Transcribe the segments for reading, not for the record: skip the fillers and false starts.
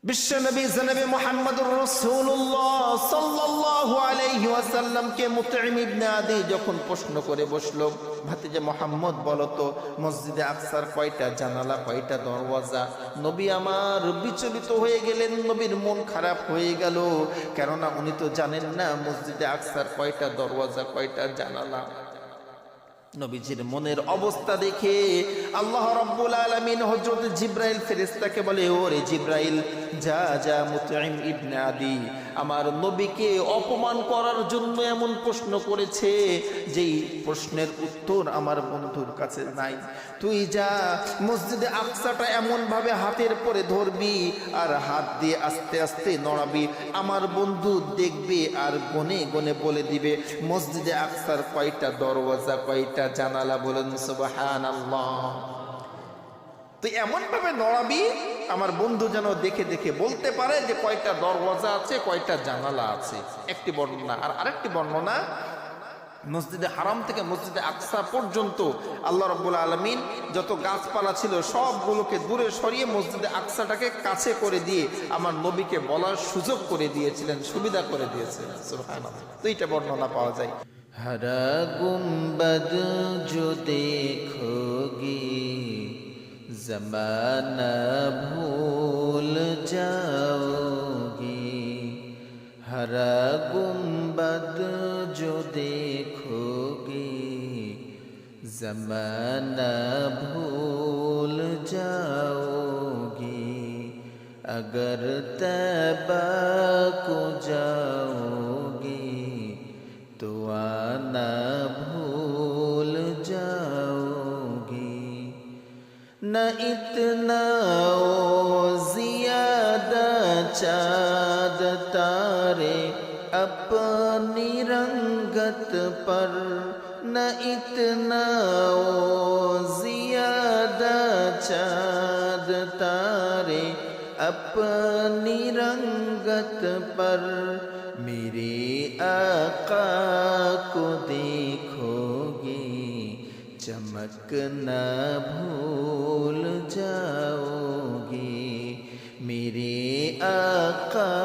বিশ্বনবী জনাবে মুহাম্মদুর রাসূলুল্লাহ সাল্লাল্লাহু আলাইহি ওয়াসাল্লামকে মুতঈম ইবনে আদি যখন প্রশ্ন করে বসলো, ভাতিজা মুহাম্মদ বলো তো মসজিদে আকসার কয়টা জানালা, কয়টা দরওয়াজা? নবী আমার বিচলিত হয়ে গেলেন, নবীর মন খারাপ হয়ে গেল, কেননা উনি তো জানেন না মসজিদে আকসার কয়টা দরওয়াজা, কয়টা জানালা। নবীজির মনের অবস্থা দেখে আল্লাহ রাব্বুল আলামিন হযরত জিবরাইল ফেরেশতাকে বলে, ওরে জিবরাইল, যা যা মুতঈম ইবনে আদি আমার নবীকে অপমান করার জন্য এমন প্রশ্ন করেছে যেই প্রশ্নের উত্তর আমার বন্ধুর কাছে নাই। তুই যা মসজিদে আকসাটা এমন ভাবে হাতের পরে ধরবি আর হাত দিয়ে আস্তে আস্তে নড়াবি, আমার বন্ধু দেখবে আর গনে গনে বলে দিবে মসজিদে আকসার কয়টা দরওয়াজা, কয়টা জানালা। বলেন সুবহানাল্লাহ। তুই এমন ভাবে নড়াবি আমার বন্ধু যেন দেখে দেখে বলতে পারে যে কয়টা দরওয়াজা আছে, কয়টা জানালা আছে। একটি বর্ণনা। আর আরেকটি বর্ণনা, মসজিদে হারাম থেকে মসজিদে আকসা পর্যন্ত আল্লাহ রাব্বুল আলামিন যত গাছপালা ছিল সবগুলোকে দূরে সরিয়ে মসজিদে আকসাটাকে কাছে করে দিয়ে আমার নবীকে বলার সুযোগ করে দিয়েছিলেন, সুবিধা করে দিয়েছিলেন। সুবহানাল্লাহ। তো এইটা বর্ণনা পাওয়া যায়। हरा गुंबद जो देखोगी ज़माना भूल जाओगी, हरा गुंबद जो देखोगी ज़माना भूल जाओगी, अगर तैबा को जाओगी तो आना भूल जाओगी। न इतना ओ ज़ियादा चाँद तारे अपनी रंगत पर, न इतना ओ ज़ियादा चाँद तारे अपनी रंगत पर, मेरे आका को देखोगी चमक न भूल जाओगी, मेरे आका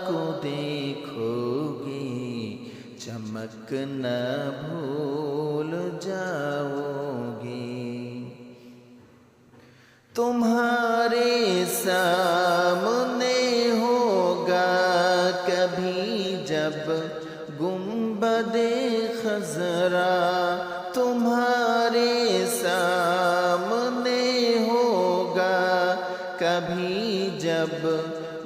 को देखोगी चमक न भूल जाओगी। तुम्हारे सामने होगा कभी जब गुंबदे खजरा, तुम्हारे सामने होगा कभी जब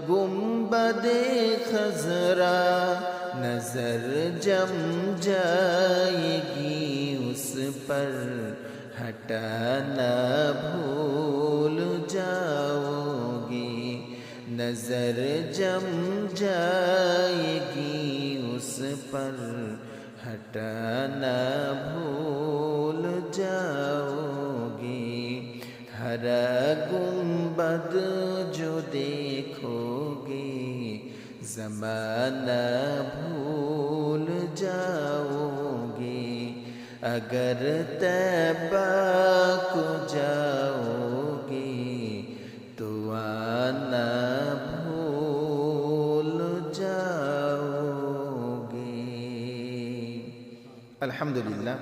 गुंबदे खजरा, नजर जम जाएगी उस पर हटाना भूल जाओगी, नजर जम जाएगी उस पर हटाना भूल जाओगी, हरा गुंबद जो देखोगे ज़माना भूल जाओगे, अगर तैबा को जाओगे तो आना भूल जाओगे। আলহামদুলিল্লাহ,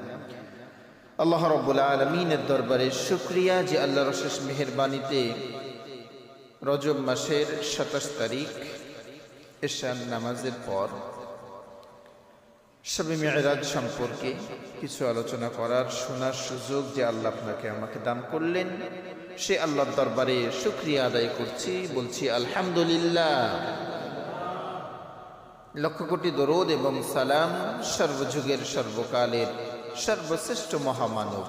আল্লাহ রাব্বুল আলামিনের দরবারে শুকরিয়া যে আল্লাহর অশেষ মেহেরবানিতে রজব মাসের 27 তারিখ এশার নামাজের পর শবে মিরাজ সম্পর্কে কিছু আলোচনা করার, শোনার সুযোগ যে আল্লাহ আপনাকে আমাকে দান করলেন, সে আল্লাহর দরবারে শুকরিয়া আদায় করছি, বলছি আলহামদুলিল্লাহ। লক্ষ কোটি দরুদ এবং সালাম সর্বযুগের সর্বকালের সর্বশ্রেষ্ঠ মহামানব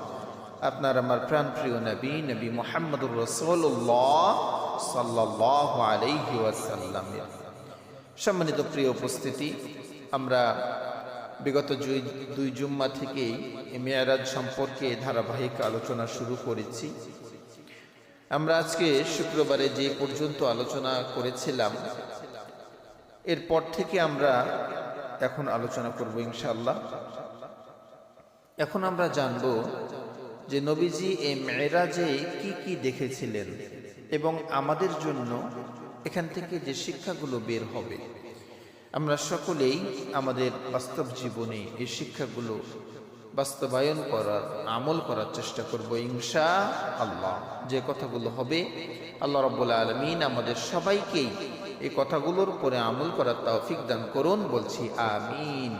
আপনার আমার প্রাণপ্রিয় নবী নবী মুহাম্মদুর রাসূলুল্লাহ সাল্লাল্লাহু আলাইহি ওয়াসাল্লামের। সম্মানিত প্রিয় উপস্থিতি, আমরা বিগত দুই জুম্মা থেকেই মেরাজ সম্পর্কে ধারাবাহিক আলোচনা শুরু করেছি। আমরা আজকে শুক্রবারে যে পর্যন্ত আলোচনা করেছিলাম, এরপর থেকে আমরা এখন আলোচনা করব ইনশাআল্লাহ। এখন আমরা জানব যে নবীজি এই মেরাজে কি কি দেখেছিলেন এবং আমাদের জন্য এখান থেকে যে শিক্ষাগুলো বের হবে, আমরা সকলেই আমাদের বাস্তব জীবনে এই শিক্ষাগুলো বাস্তবায়ন করার, আমল করার চেষ্টা করব ইনশাআল্লাহ। যে কথাগুলো হবে, আল্লাহ রাব্বুল আলামিন আমাদের সবাইকেই এই কথাগুলোর উপরে আমল করার তৌফিক দান করুন, বলছি আমিন।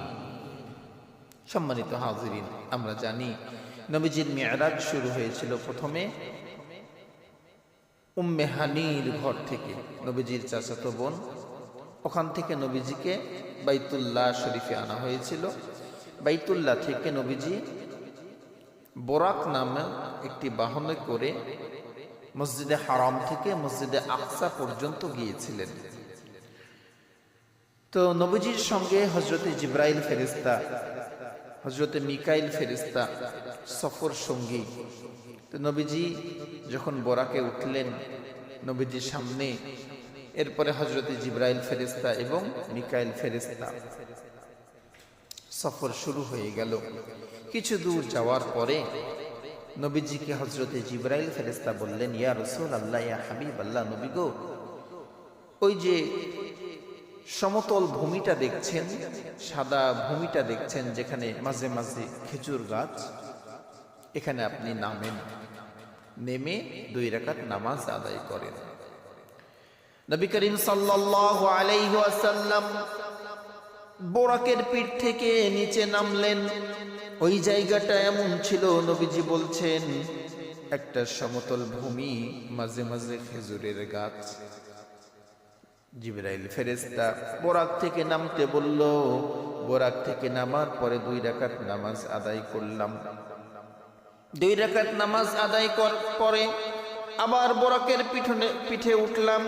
সম্মানিত হাজিরিন, আমরা জানি নবীজির মিরাজ শুরু হয়েছিল প্রথমে উম্মে হানির ঘর থেকে, নবীজির চাচাতো বোন। ওখান থেকে নবীজিকে বাইতুল্লাহ শরীফে আনা হয়েছিল। বাইতুল্লাহ থেকে নবীজি বোরাক নামে একটি বাহনে করে মসজিদে হারাম থেকে মসজিদে আকসা পর্যন্ত গিয়েছিলেন। তো নবীজির সঙ্গে হযরতে জিবরাইল ফেরেশতা, হযরতে মিকাইল ফেরেশতা সফর সঙ্গী। তো নবীজি যখন বোরাকে উঠলেন নবীজির সামনে, এরপরে হযরতে জিবরাইল ফেরেশতা এবং মিকাইল ফেরেশতা, সফর শুরু হয়ে গেল। কিছু দূর যাওয়ার পরে নবীজিকে হযরতে জিবরাইল ফেরেশতা বললেন, ইয়া রাসূলুল্লাহ, ইয়া হাবিবাল্লাহ, নবী গো, ওই যে সমতল ভূমিটা দেখছেন, সাদা ভূমিটা দেখছেন, যেখানে মাঝে মাঝে খেজুর গাছ, এখানে আপনি নামেন, নেমে 2 রাকাত নামাজ আদায় করেন। নবী করিম সাল্লাল্লাহু আলাইহি ওয়াসাল্লাম বোরাকের পিঠ থেকে নিচে নামলেন। ওই জায়গাটা এমন ছিল, নবীজি বলছেন, একটা সমতল ভূমি, মাঝে মাঝে খেজুরের গাছ। জিবরাইল ফেরেশতা বোরাক থেকে নামতে বলল। বোরাক থেকে নামার পরে 2 রাকাত নামাজ আদায় করলাম। 2 রাকাত নামাজ আদায় পরে আবার বোরাকের পিঠে উঠলাম।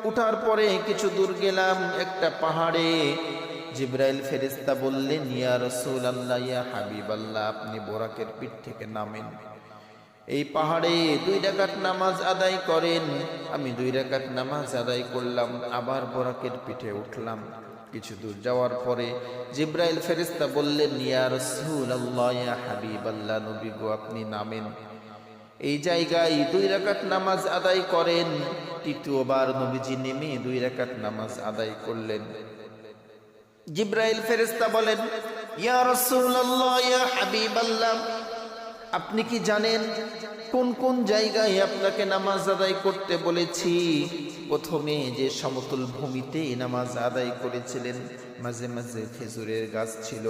উঠার পরে কিছু দূর গেলাম একটা পাহাড়ে। জিবরাইল ফেরেশতা বললেন, ইয়া রাসূলুল্লাহ, ইয়া হাবিবাল্লাহ, আপনি বোরাকের পিঠ থেকে নামেন, এই পাহাড়ে 2 রাকাত নামাজ আদায় করেন। আমি 2 রাকাত নামাজ আদায় করলাম, আবার বোরাকের পিঠে উঠলাম। কিছু দূর যাওয়ার পরে জিবরাইল ফেরেশতা বললেন, ইয়া রাসূলুল্লাহ, ইয়া হাবিবাল্লাহ, নবী গো, আপনি নামেন, এই জায়গায় 2 রাকাত নামাজ আদায় করেন। তৃতীয়বার নবীজি নেমে 2 রাকাত নামাজ আদায় করলেন। জিবরাইল ফেরেশতা বলেন, ইয়া রাসূলুল্লাহ, ইয়া হাবিবাল্লাহ, আপনি কি জানেন কোন কোন জায়গায় আপনাকে নামাজ আদায় করতে বলেছি? প্রথমে যে সমতল ভূমিতে নামাজ আদায় করেছিলেন, মাঝে মাঝে খেজুরের গাছ ছিল,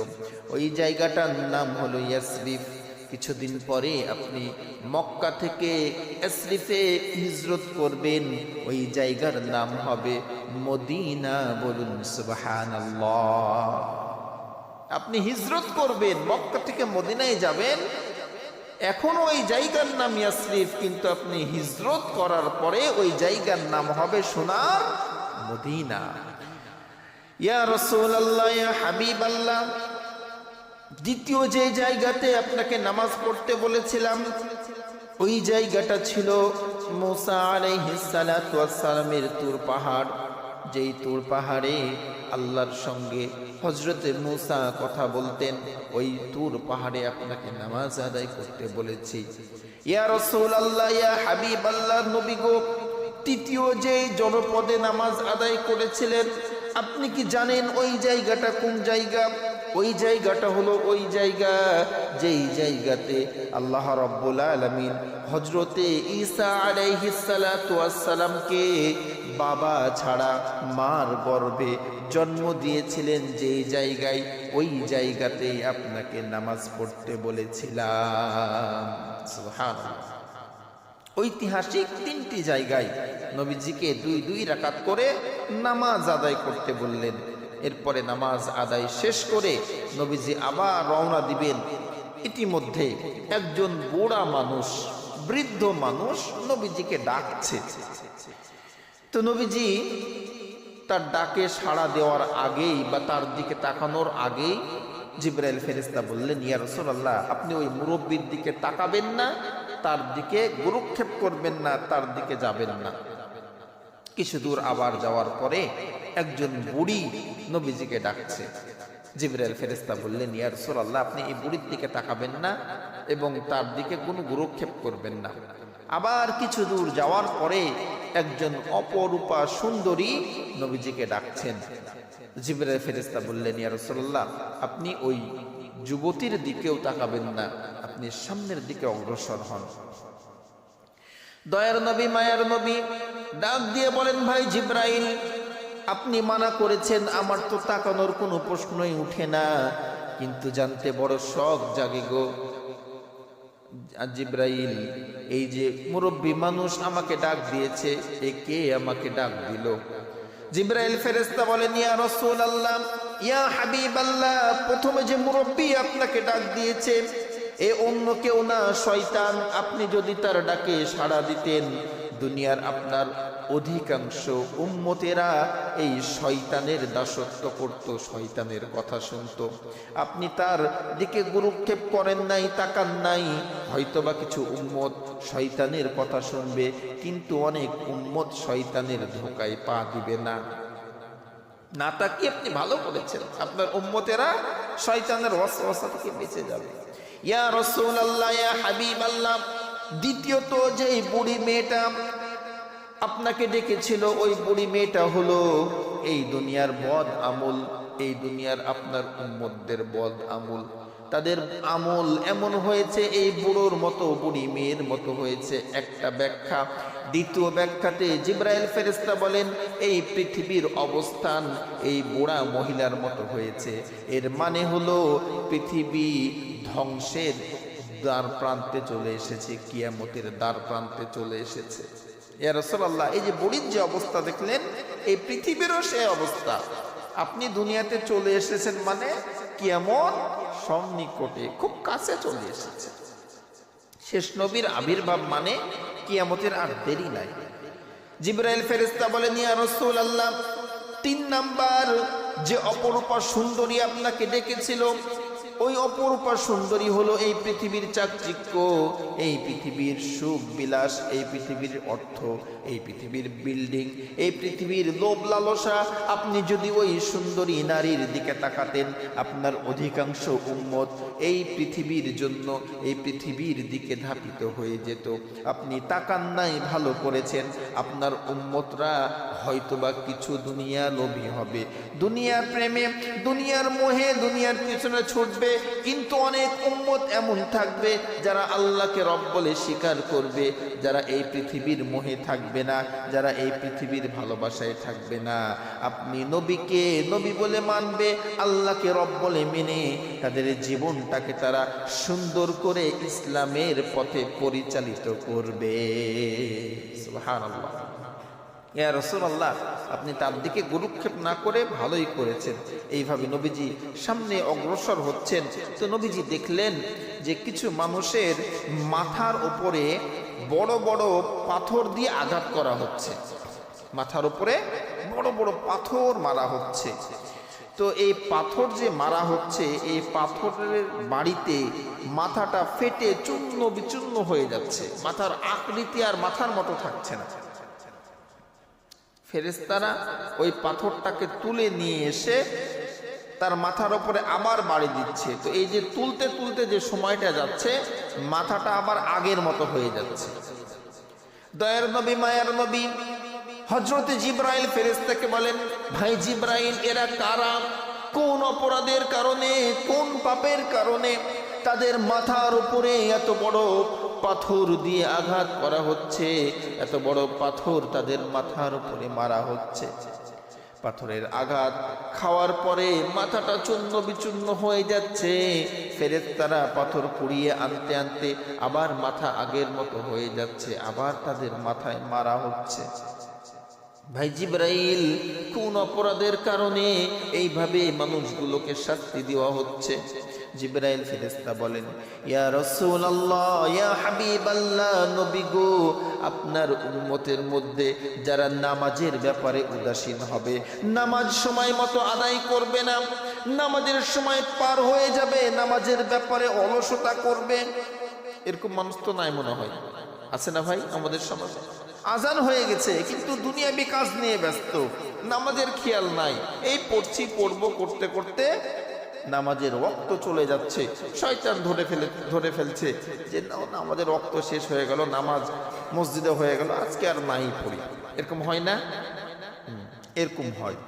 ওই জায়গাটার নাম হলো ইয়াসরিফ। কিছুদিন পরে আপনি মক্কা থেকে ইয়াসরিফে হিজরত করবেন, ওই জায়গার নাম হবে মদিনা। বলুন সুবহানাল্লাহ। আপনি হিজরত করবেন, মক্কা থেকে মদিনায় যাবেন, এখন ওই জায়গার নাম ইয়াসরিফ, কিন্তু আপনি হিজরত করার পরে ওই জায়গার নাম হবে সোনার মদিনা। ইয়া রাসূলুল্লাহ, ইয়া হাবিবাল্লাহ, দ্বিতীয় যে জায়গাতে আপনাকে নামাজ পড়তে বলেছিলাম, ওই জায়গাটা ছিল মুসা আলাইহিস সালাতু ওয়াস সালামের তুর পাহাড়। যেই তুর পাহাড়ে আল্লাহর সঙ্গে হযরতে মুসা কথা বলতেন, ওই তুর পাহাড়ে আপনাকে নামাজ আদায় করতে বলেছি। ইয়া রাসূলুল্লাহ, ইয়া হাবিবাল্লাহ, নবী গো, তৃতীয় যে জনপদে নামাজ আদায় করেছিলেন, আপনি কি জানেন ওই জায়গাটা কোন জায়গা? ওই জায়গাটা হলো ওই জায়গা যেই জায়গাতে আল্লাহ রাব্বুল আলামিন হযরতে ঈসা আলাইহিস সালাতু ওয়াস সালামকে বাবা ছাড়া মার গর্ভে জন্ম দিয়েছিলেন, যেই জায়গায়, ওই জায়গাতেই আপনাকে নামাজ পড়তে বলেছিলাম। সুবহানাল্লাহ। ঐতিহাসিক 3টি জায়গায় নবীজিকে 2 রাকাত করে নামাজ আদায় করতে বললেন। এরপরে নামাজ আদায় শেষ করে নবীজি আবার রওনা দিবেন। ইতিমধ্যে একজন বুড়া মানুষ, বৃদ্ধ মানুষ নবীজিকে ডাকছে। তো নবীজি তার ডাকে সাড়া দেওয়ার আগেই বা তার দিকে তাকানোর আগেই জিবরাইল ফেরেশতা বললেন, ইয়া রাসূলুল্লাহ, আপনি ওই মুরব্বির দিকে তাকাবেন না, তার দিকে গুরুক্ষেপ করবেন না, তার দিকে যাবেন না। কিছু দূর আবার যাওয়ার পরে একজন বুড়ি নবীজিকে ডাকছে। জিবরাইল ফেরেশতা বললেন, ইয়া রাসূলুল্লাহ, আপনি এই বুড়ির দিকে তাকাবেন না এবং তার দিকে কোনো গুরুক্ষেপ করবেন না। আবার কিছু দূর যাওয়ার পরে একজন অপরূপা সুন্দরী নবীজিকে ডাকছেন। জিবরাইল ফেরেশতা বললেন, ইয়া রাসূলুল্লাহ, আপনি ওই যুবতীর দিকেও তাকাবেন না, আপনি সামনের দিকে অগ্রসর হন। দয়ার নবী, মায়ার নবী ডাক দিয়ে বলেন, ভাই জিবরাইল, আপনি মানা করেছেন, আমার তো তাকানোর কোনো প্রশ্নই উঠে না, কিন্তু জানতে বড় শখ জাগে গো জিবরাইল, এই যে মুরব্বী মানুষ আমাকে ডাক দিয়েছে, এ কে আমাকে ডাক দিল? জিবরাইল ফেরেশতা বলেন, ইয়া রাসূলুল্লাহ, ইয়া হাবিবাল্লাহ, প্রথমে যে মুরব্বী আপনাকে ডাক দিয়েছে এ অন্য কেউ না, শয়তান। আপনি যদি তার ডাকে সাড়া দিতেন, দুনিয়ার আপনার অধিকাংশ উম্মতেরা এই শয়তানের দাসত্ব করত, শয়তানের কথা শুনত। আপনি তার দিকে গুরুক্ষেপ করেন নাই, তাকান নাই। হয়তোবা কিছু উম্মত শয়তানের কথা শুনবে, কিন্তু অনেক উম্মত শয়তানের ধোঁকায় পা দিবে না। না তাকিয়ে আপনি ভালো করেছেন, আপনার উম্মতেরা শয়তানের ওয়াসওয়াসা থেকে বেঁচে যাবে। ইয়া রাসূলুল্লাহ, ইয়া হাবিবাল্লাহ, দ্বিতীয়ত যে বুড়ি মেয়েটা আপনাকে ডেকেছিল, ওই বুড়ি মেয়েটা হলো এই দুনিয়ার বদ আমল, এই দুনিয়ার আপনার উম্মতদের বদ আমল। তাদের আমল এমন হয়েছে, এই বুড়োর মতো, বুড়ি মেয়ের মতো হয়েছে, একটা ব্যাখ্যা। দ্বিতীয় ব্যাখ্যাতে জিবরাইল ফেরেশতা বলেন, এই পৃথিবীর অবস্থান এই বুড়া মহিলার মতো হয়েছে। এর মানে হলো পৃথিবী ধ্বংসের দ্বার প্রান্তে চলে এসেছে, কিয়ামতের দ্বার প্রান্তে চলে এসেছে। ইয়া রাসূলুল্লাহ, এই যে বুড়ির যে অবস্থা দেখলেন, এই পৃথিবীরও সেই অবস্থা। আপনি দুনিয়াতে চলে এসেছেন মানে কিয়ামত সন্নিকটে, খুব কাছে চলে এসেছে। শেষ নবীর আবির্ভাব মানে কিয়ামতের আর দেরি নাই। জিবরাইল ফেরেশতা বলেন, ইয়া রাসূলুল্লাহ, 3 নাম্বার যে অপরূপা সুন্দরী আপনাকে ডেকেছিল, ওই অপরূপা সুন্দরী হলো এই পৃথিবীর চাকচিক্য, এই পৃথিবীর সুখ বিলাস, এই পৃথিবীর অর্থ, এই পৃথিবীর বিল্ডিং, এই পৃথিবীর লোভ লালসা। আপনি যদি ওই সুন্দরী নারীর দিকে তাকাতেন, আপনার অধিকাংশ উম্মত এই পৃথিবীর জন্য এই পৃথিবীর দিকে ধাপিত হয়ে যেত। আপনি তাকান নাই, ভালো করেছেন। আপনার উম্মতরা হয়তোবা কিছু দুনিয়া লোভী হবে, দুনিয়ার প্রেমে, দুনিয়ার মোহে, দুনিয়ার পিছনে ছুটবে, কিন্তু অনেক উম্মত এমন থাকবে যারা আল্লাহকে রব বলে স্বীকার করবে, যারা এই পৃথিবীর মোহে থাকবে না, যারা এই পৃথিবীর ভালোবাসায় থাকবে না। আপনি নবীকে নবী বলে মানবে, আল্লাহকে রব বলে মেনে তাদের জীবনটাকে তারা সুন্দর করে ইসলামের পথে পরিচালিত করবে। সুবহানাল্লাহ। ইয়া রাসূলুল্লাহ, আপনি তার দিকে গুরুক্ষেপ না করে ভালোই করেছেন। এইভাবে নবীজি সামনে অগ্রসর হচ্ছেন, তো নবীজি দেখলেন যে কিছু মানুষের মাথার উপরে বড় বড় পাথর দিয়ে আঘাত করা হচ্ছে, মাথার উপরে বড় বড় পাথর মারা হচ্ছে। তো এই পাথর যে মারা হচ্ছে, এই পাথরের বাড়িতে মাথাটা ফেটে চূর্ণ বিচূর্ণ হয়ে যাচ্ছে, মাথার আকৃতি আর মাথার মতো থাকছে না। ফেরেশতারা ওই পাথরটাকে তুলে নিয়ে এসে তার মাথার উপরে আবার বাড়ি দিচ্ছে। তো এই যে তুলতে তুলতে যে সময়টা যাচ্ছে, মাথাটা আবার আগের মতো হয়ে যাচ্ছে। দয়ার নবী, মায়ার নবী হযরতে জিবরাইল ফেরেশতাকে বলেন, ভাই জিবরাইল, এরা কারা? কোন অপরাধের কারণে, কোন পাপের কারণে তাদের মাথার উপরে এত বড় পাথর দিয়ে আঘাত করা হচ্ছে, এত বড় পাথর তাদের মাথার উপরে মারা হচ্ছে? পাথরের আঘাত খাওয়ার পরে মাথাটা চূর্ণ বিচূর্ণ হয়ে যাচ্ছে। ফেরেশতারা পাথর কুড়িয়ে আনতে আনতে আবার মাথা আগের মতো হয়ে যাচ্ছে, আবার তাদের মাথায় মারা হচ্ছে। ভাই জিবরাইল, কোন অপরাধের কারণে এইভাবে মানুষগুলোকে শাস্তি দেওয়া হচ্ছে? জিবরাইল ফেরেশতা বলেন, ইয়া রাসূলুল্লাহ, ইয়া হাবিবাল্লাহ, নবী গো, আপনার উম্মতের মধ্যে যারা নামাজের ব্যাপারে উদাসীন হবে, নামাজ সময় মতো আদায় করবে না, নামাজের সময় পার হয়ে যাবে, নামাজের ব্যাপারে অলসতা করবে, এরকম মানুষ তো নাই মনে হয়, আছে না ভাই আমাদের সমাজে? আজান হয়ে গেছে কিন্তু দুনিয়াবি কাজ নিয়ে ব্যস্ত, নামাজের খেয়াল নাই, এই পড়ছি পড়বো করতে করতে নামাজের ওয়াক্ত চলে যাচ্ছে, শয়তান ধরে ফেলছে যে না, নামাজের ওয়াক্ত শেষ হয়ে গেল, নামাজ মসজিদে হয়ে গেল, আজকে আর নাই পড়ি। এরকম হয় না? এরকম হয়।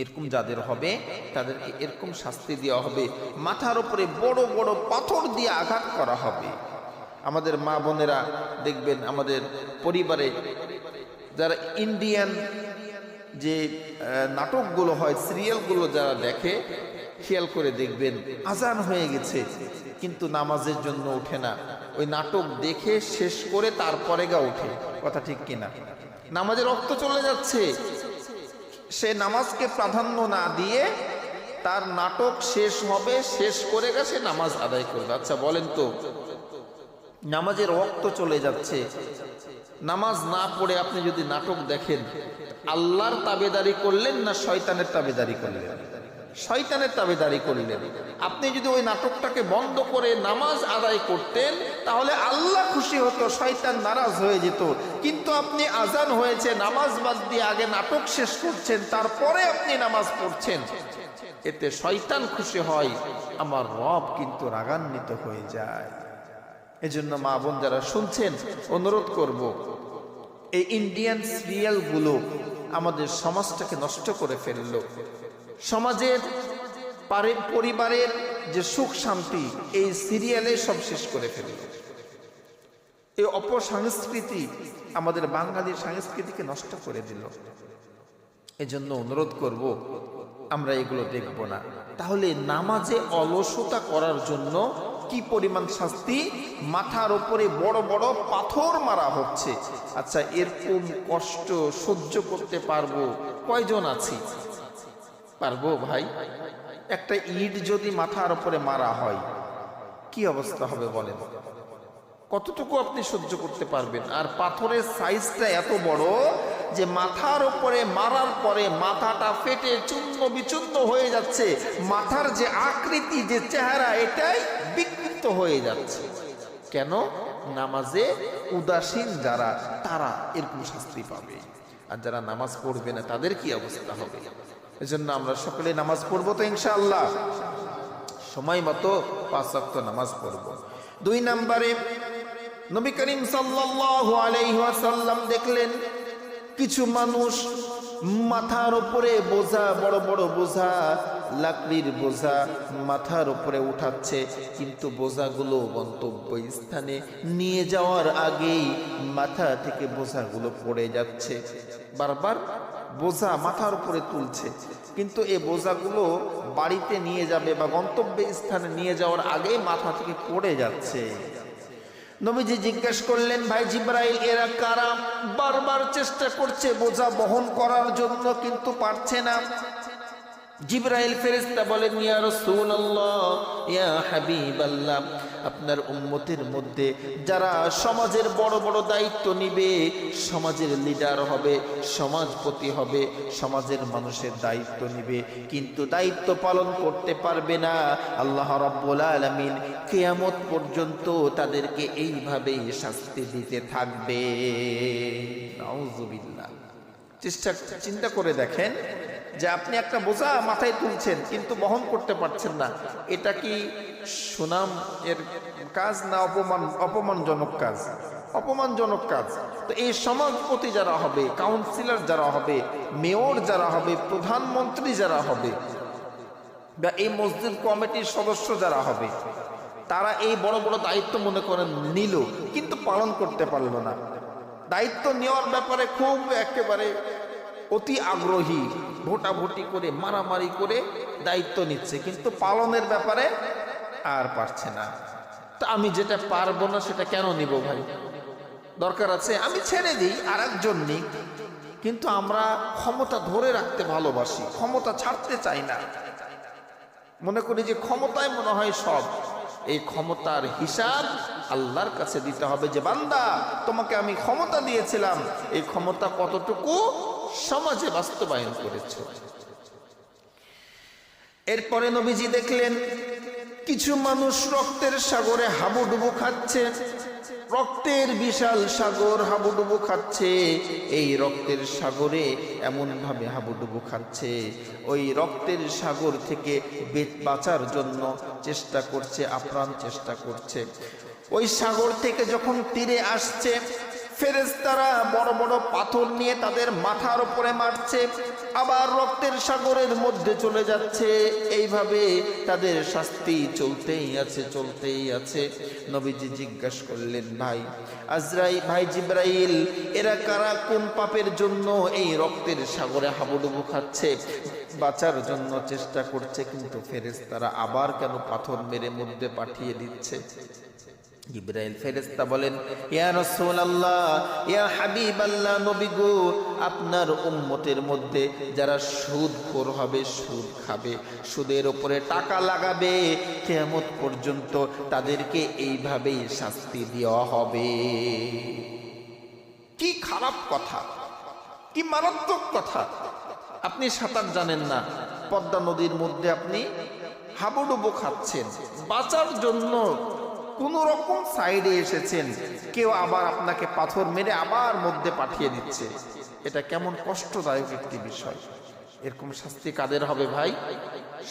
এরকম যাদের হবে তাদেরকে এরকম শাস্তি দেওয়া হবে, মাথার উপরে বড় বড় পাথর দিয়ে আঘাত করা হবে। আমাদের মা বোনেরা দেখবেন, আমাদের পরিবারে যারা ইন্ডিয়ান যে নাটকগুলো হয়, সিরিয়ালগুলো যারা দেখে, খেয়াল করে দেখবেন আজান হয়ে গেছে কিন্তু নামাজের জন্য ওঠে না, ওই নাটক দেখে শেষ করে তারপরে ওঠে। কথা ঠিক কিনা? নামাজের রক্ত চলে যাচ্ছে, সে নামাজকে প্রাধান্য না দিয়ে তার নাটক শেষ হবে, শেষ করে সে নামাজ আদায় করবে। আচ্ছা বলেন তো, নামাজের রক্ত চলে যাচ্ছে, নামাজ না পড়ে আপনি যদি নাটক দেখেন, আল্লাহর তাবেদারি করলেন না শয়তানের তাবেদারি করলেন? শয়তানের তাবেদারি করলেন। আপনি যদি ওই নাটকটাকে বন্ধ করে নামাজ আদায় করতেন তাহলে আল্লাহ খুশি হতো, শয়তান নারাজ হয়ে যেত। কিন্তু আপনি আজান হয়েছে, নামাজ বাদ দিয়ে আগে নাটক শেষ করছেন, তারপরে আপনি নামাজ পড়ছেন। এতে শয়তান খুশি হয়, আমার রব কিন্তু রাগান্বিত হয়ে যায়। এজন্য মা বোন যারা শুনছেন, অনুরোধ করব, এই ইন্ডিয়ান সিরিয়ালগুলো আমাদের সমাজটাকে নষ্ট করে ফেললো। সমাজের পরিবারের যে সুখ শান্তি এই সিরিয়ালে সব শেষ করে ফেলল। এই অপসংস্কৃতি আমাদের বাঙালি সংস্কৃতিকে নষ্ট করে দিল। এজন্য অনুরোধ করব, আমরা এগুলো দেখব না। তাহলে নামাজে অলসতা করার জন্য কি পরিমাণ শাস্তি! মাথার উপরে বড় বড় পাথর মারা হচ্ছে। আচ্ছা, এরকম কষ্ট সহ্য করতে পারবো কয়জন আছি? পারবো ভাই? একটা ইট যদি মাথার উপরে মারা হয় কি অবস্থা হবে বলেন? কতটুকু আপনি সহ্য করতে পারবেন? আর পাথরের সাইজটা এত বড় যে মাথার উপরে মারার পরে মাথাটা ফেটে চূর্ণ বিচূর্ণ হয়ে যাচ্ছে, মাথার যে আকৃতি, যে চেহারা, এটাই বিকৃত হয়ে যাচ্ছে। কেন? নামাজে উদাসীন যারা, তারা এরকম শাস্তি পাবে। আর যারা নামাজ পড়বে না তাদের কি অবস্থা হবে? এজন্য আমরা সকলে নামাজ পড়বো তো ইনশাআল্লাহ, সময় মতো 5 ওয়াক্ত নামাজ পড়বো। 2 নম্বরে নবী করিম সাল্লাল্লাহু আলাইহি ওয়াসাল্লাম দেখলেন কিছু মানুষ মাথার উপরে বোঝা, বড় বড় বোঝা, লাকড়ির বোঝা মাথার উপরে উঠাচ্ছে, কিন্তু বোঝাগুলো গন্তব্য স্থানে নিয়ে যাওয়ার আগেই মাথা থেকে বোঝাগুলো পড়ে যাচ্ছে। বারবার বোঝা মাথার উপরে তুলছে, কিন্তু এই বোঝাগুলো বাড়িতে নিয়ে যাবে বা গন্তব্য স্থানে নিয়ে যাওয়ার আগেই মাথা থেকে পড়ে যাচ্ছে। নবীজি জিজ্ঞেস করলেন, ভাই জিবরাইল, এরা কারা? বারবার চেষ্টা করছে বোঝা বহন করার জন্য কিন্তু পারছে না। জিবরাইল ফেরেশতা বলেন, ইয়া রাসূলুল্লাহ, ইয়া হাবিবাল্লাহ, আপনার উম্মতের মধ্যে যারা সমাজের বড় বড় দায়িত্ব নিবে, সমাজের লিডার হবে, সমাজপতি হবে, সমাজের মানুষের দায়িত্ব নিবে, কিন্তু দায়িত্ব পালন করতে পারবে না, আল্লাহ রাব্বুল আলামিন কিয়ামত পর্যন্ত তাদেরকে এইভাবেই শাস্তি দিতে থাকবে। নাউযুবিল্লাহ। চিন্তা করে দেখেন যে আপনি একটা বোঝা মাথায় তুলছেন কিন্তু বহন করতে পারছেন না, এটা কি সুনাম এর কাজ না অপমানজনক কাজ? অপমানজনক কাজ। তো এই সমাজপতি যারা হবে, কাউন্সিলর যারা হবে, মেয়র যারা হবে, প্রধানমন্ত্রী যারা হবে, বা এই মসজিদ কমিটির সদস্য যারা হবে, তারা এই বড় বড় দায়িত্ব মনে করেন নিল কিন্তু পালন করতে পারলো না। দায়িত্ব নেওয়ার ব্যাপারে খুব একেবারে অতি আগ্রহী, ভোটাভুটি করে মারামারি করে দায়িত্ব নিচ্ছে, কিন্তু পালনের ব্যাপারে আর পারছে না। তো আমি যেটা পারবো না সেটা কেন নিব ভাই? দরকার আছে আমি ছেড়ে দিই, আর একজন নিক। কিন্তু আমরা ক্ষমতা ধরে রাখতে ভালোবাসি, ক্ষমতা ছাড়তে চাই না। মনে করি যে ক্ষমতায় মনে হয় সব। এই ক্ষমতার হিসাব আল্লাহর কাছে দিতে হবে যে বান্দা, তোমাকে আমি ক্ষমতা দিয়েছিলাম, এই ক্ষমতা কতটুকু সমাজে বাস্তবায়ন করেছ। এরপরে নবীজি দেখলেন কিছু মানুষ রক্তের সাগরে হাবুডুবু খাচ্ছে। রক্তের বিশাল সাগর হাবুডুবু খাচ্ছে। এই রক্তের সাগরে এমন ভাবে হাবুডুবু খাচ্ছে, ওই রক্তের সাগর থেকে বাঁচার জন্য চেষ্টা করছে, আপ্রাণ চেষ্টা করছে। ওই সাগর থেকে যখন তীরে আসছে, ফেরেশতারা বড় বড় পাথর নিয়ে তাদের মাথার উপরে মারছে, আবার রক্তের সাগরের মধ্যে চলে যাচ্ছে। এইভাবে তাদের শাস্তি চলতেই আছে। নবীজি জিজ্ঞাসা করলেন, ভাই জিব্রাইল, এরা কারা, কোন পাপের জন্য এই রক্তের সাগরে হাবুডুবু খাচ্ছে, বাঁচার জন্য চেষ্টা করছে, কিন্তু ফেরেশতারা আবার কেন পাথর মেরে মধ্যে পাঠিয়ে দিচ্ছে? জিবরাইল ফেরেশতা বলেন, ইয়া রাসূলুল্লাহ, ইয়া হাবিবাল্লাহ, নবী গো, আপনার উম্মতের মধ্যে যারা সুদখোর হবে, সুদ খাবে, সুদের উপরে টাকা লাগাবে, কিয়ামত পর্যন্ত তাদেরকে এইভাবেই শাস্তি দেওয়া হবে। কি খারাপ কথা, কি মারাত্মক কথা! আপনি সাঁতার জানেন না, পদ্মা নদীর মধ্যে আপনি হাবুডুবু খাচ্ছেন, বাঁচার জন্য কোন রকম সাইডে এসেছেন, কেউ আবার আপনাকে পাথর মেরে আবার মধ্যে পাঠিয়ে দিচ্ছে। এটা কেমন কষ্টদায়ক একটি বিষয়। এরকম শাস্তি কাদের হবে ভাই?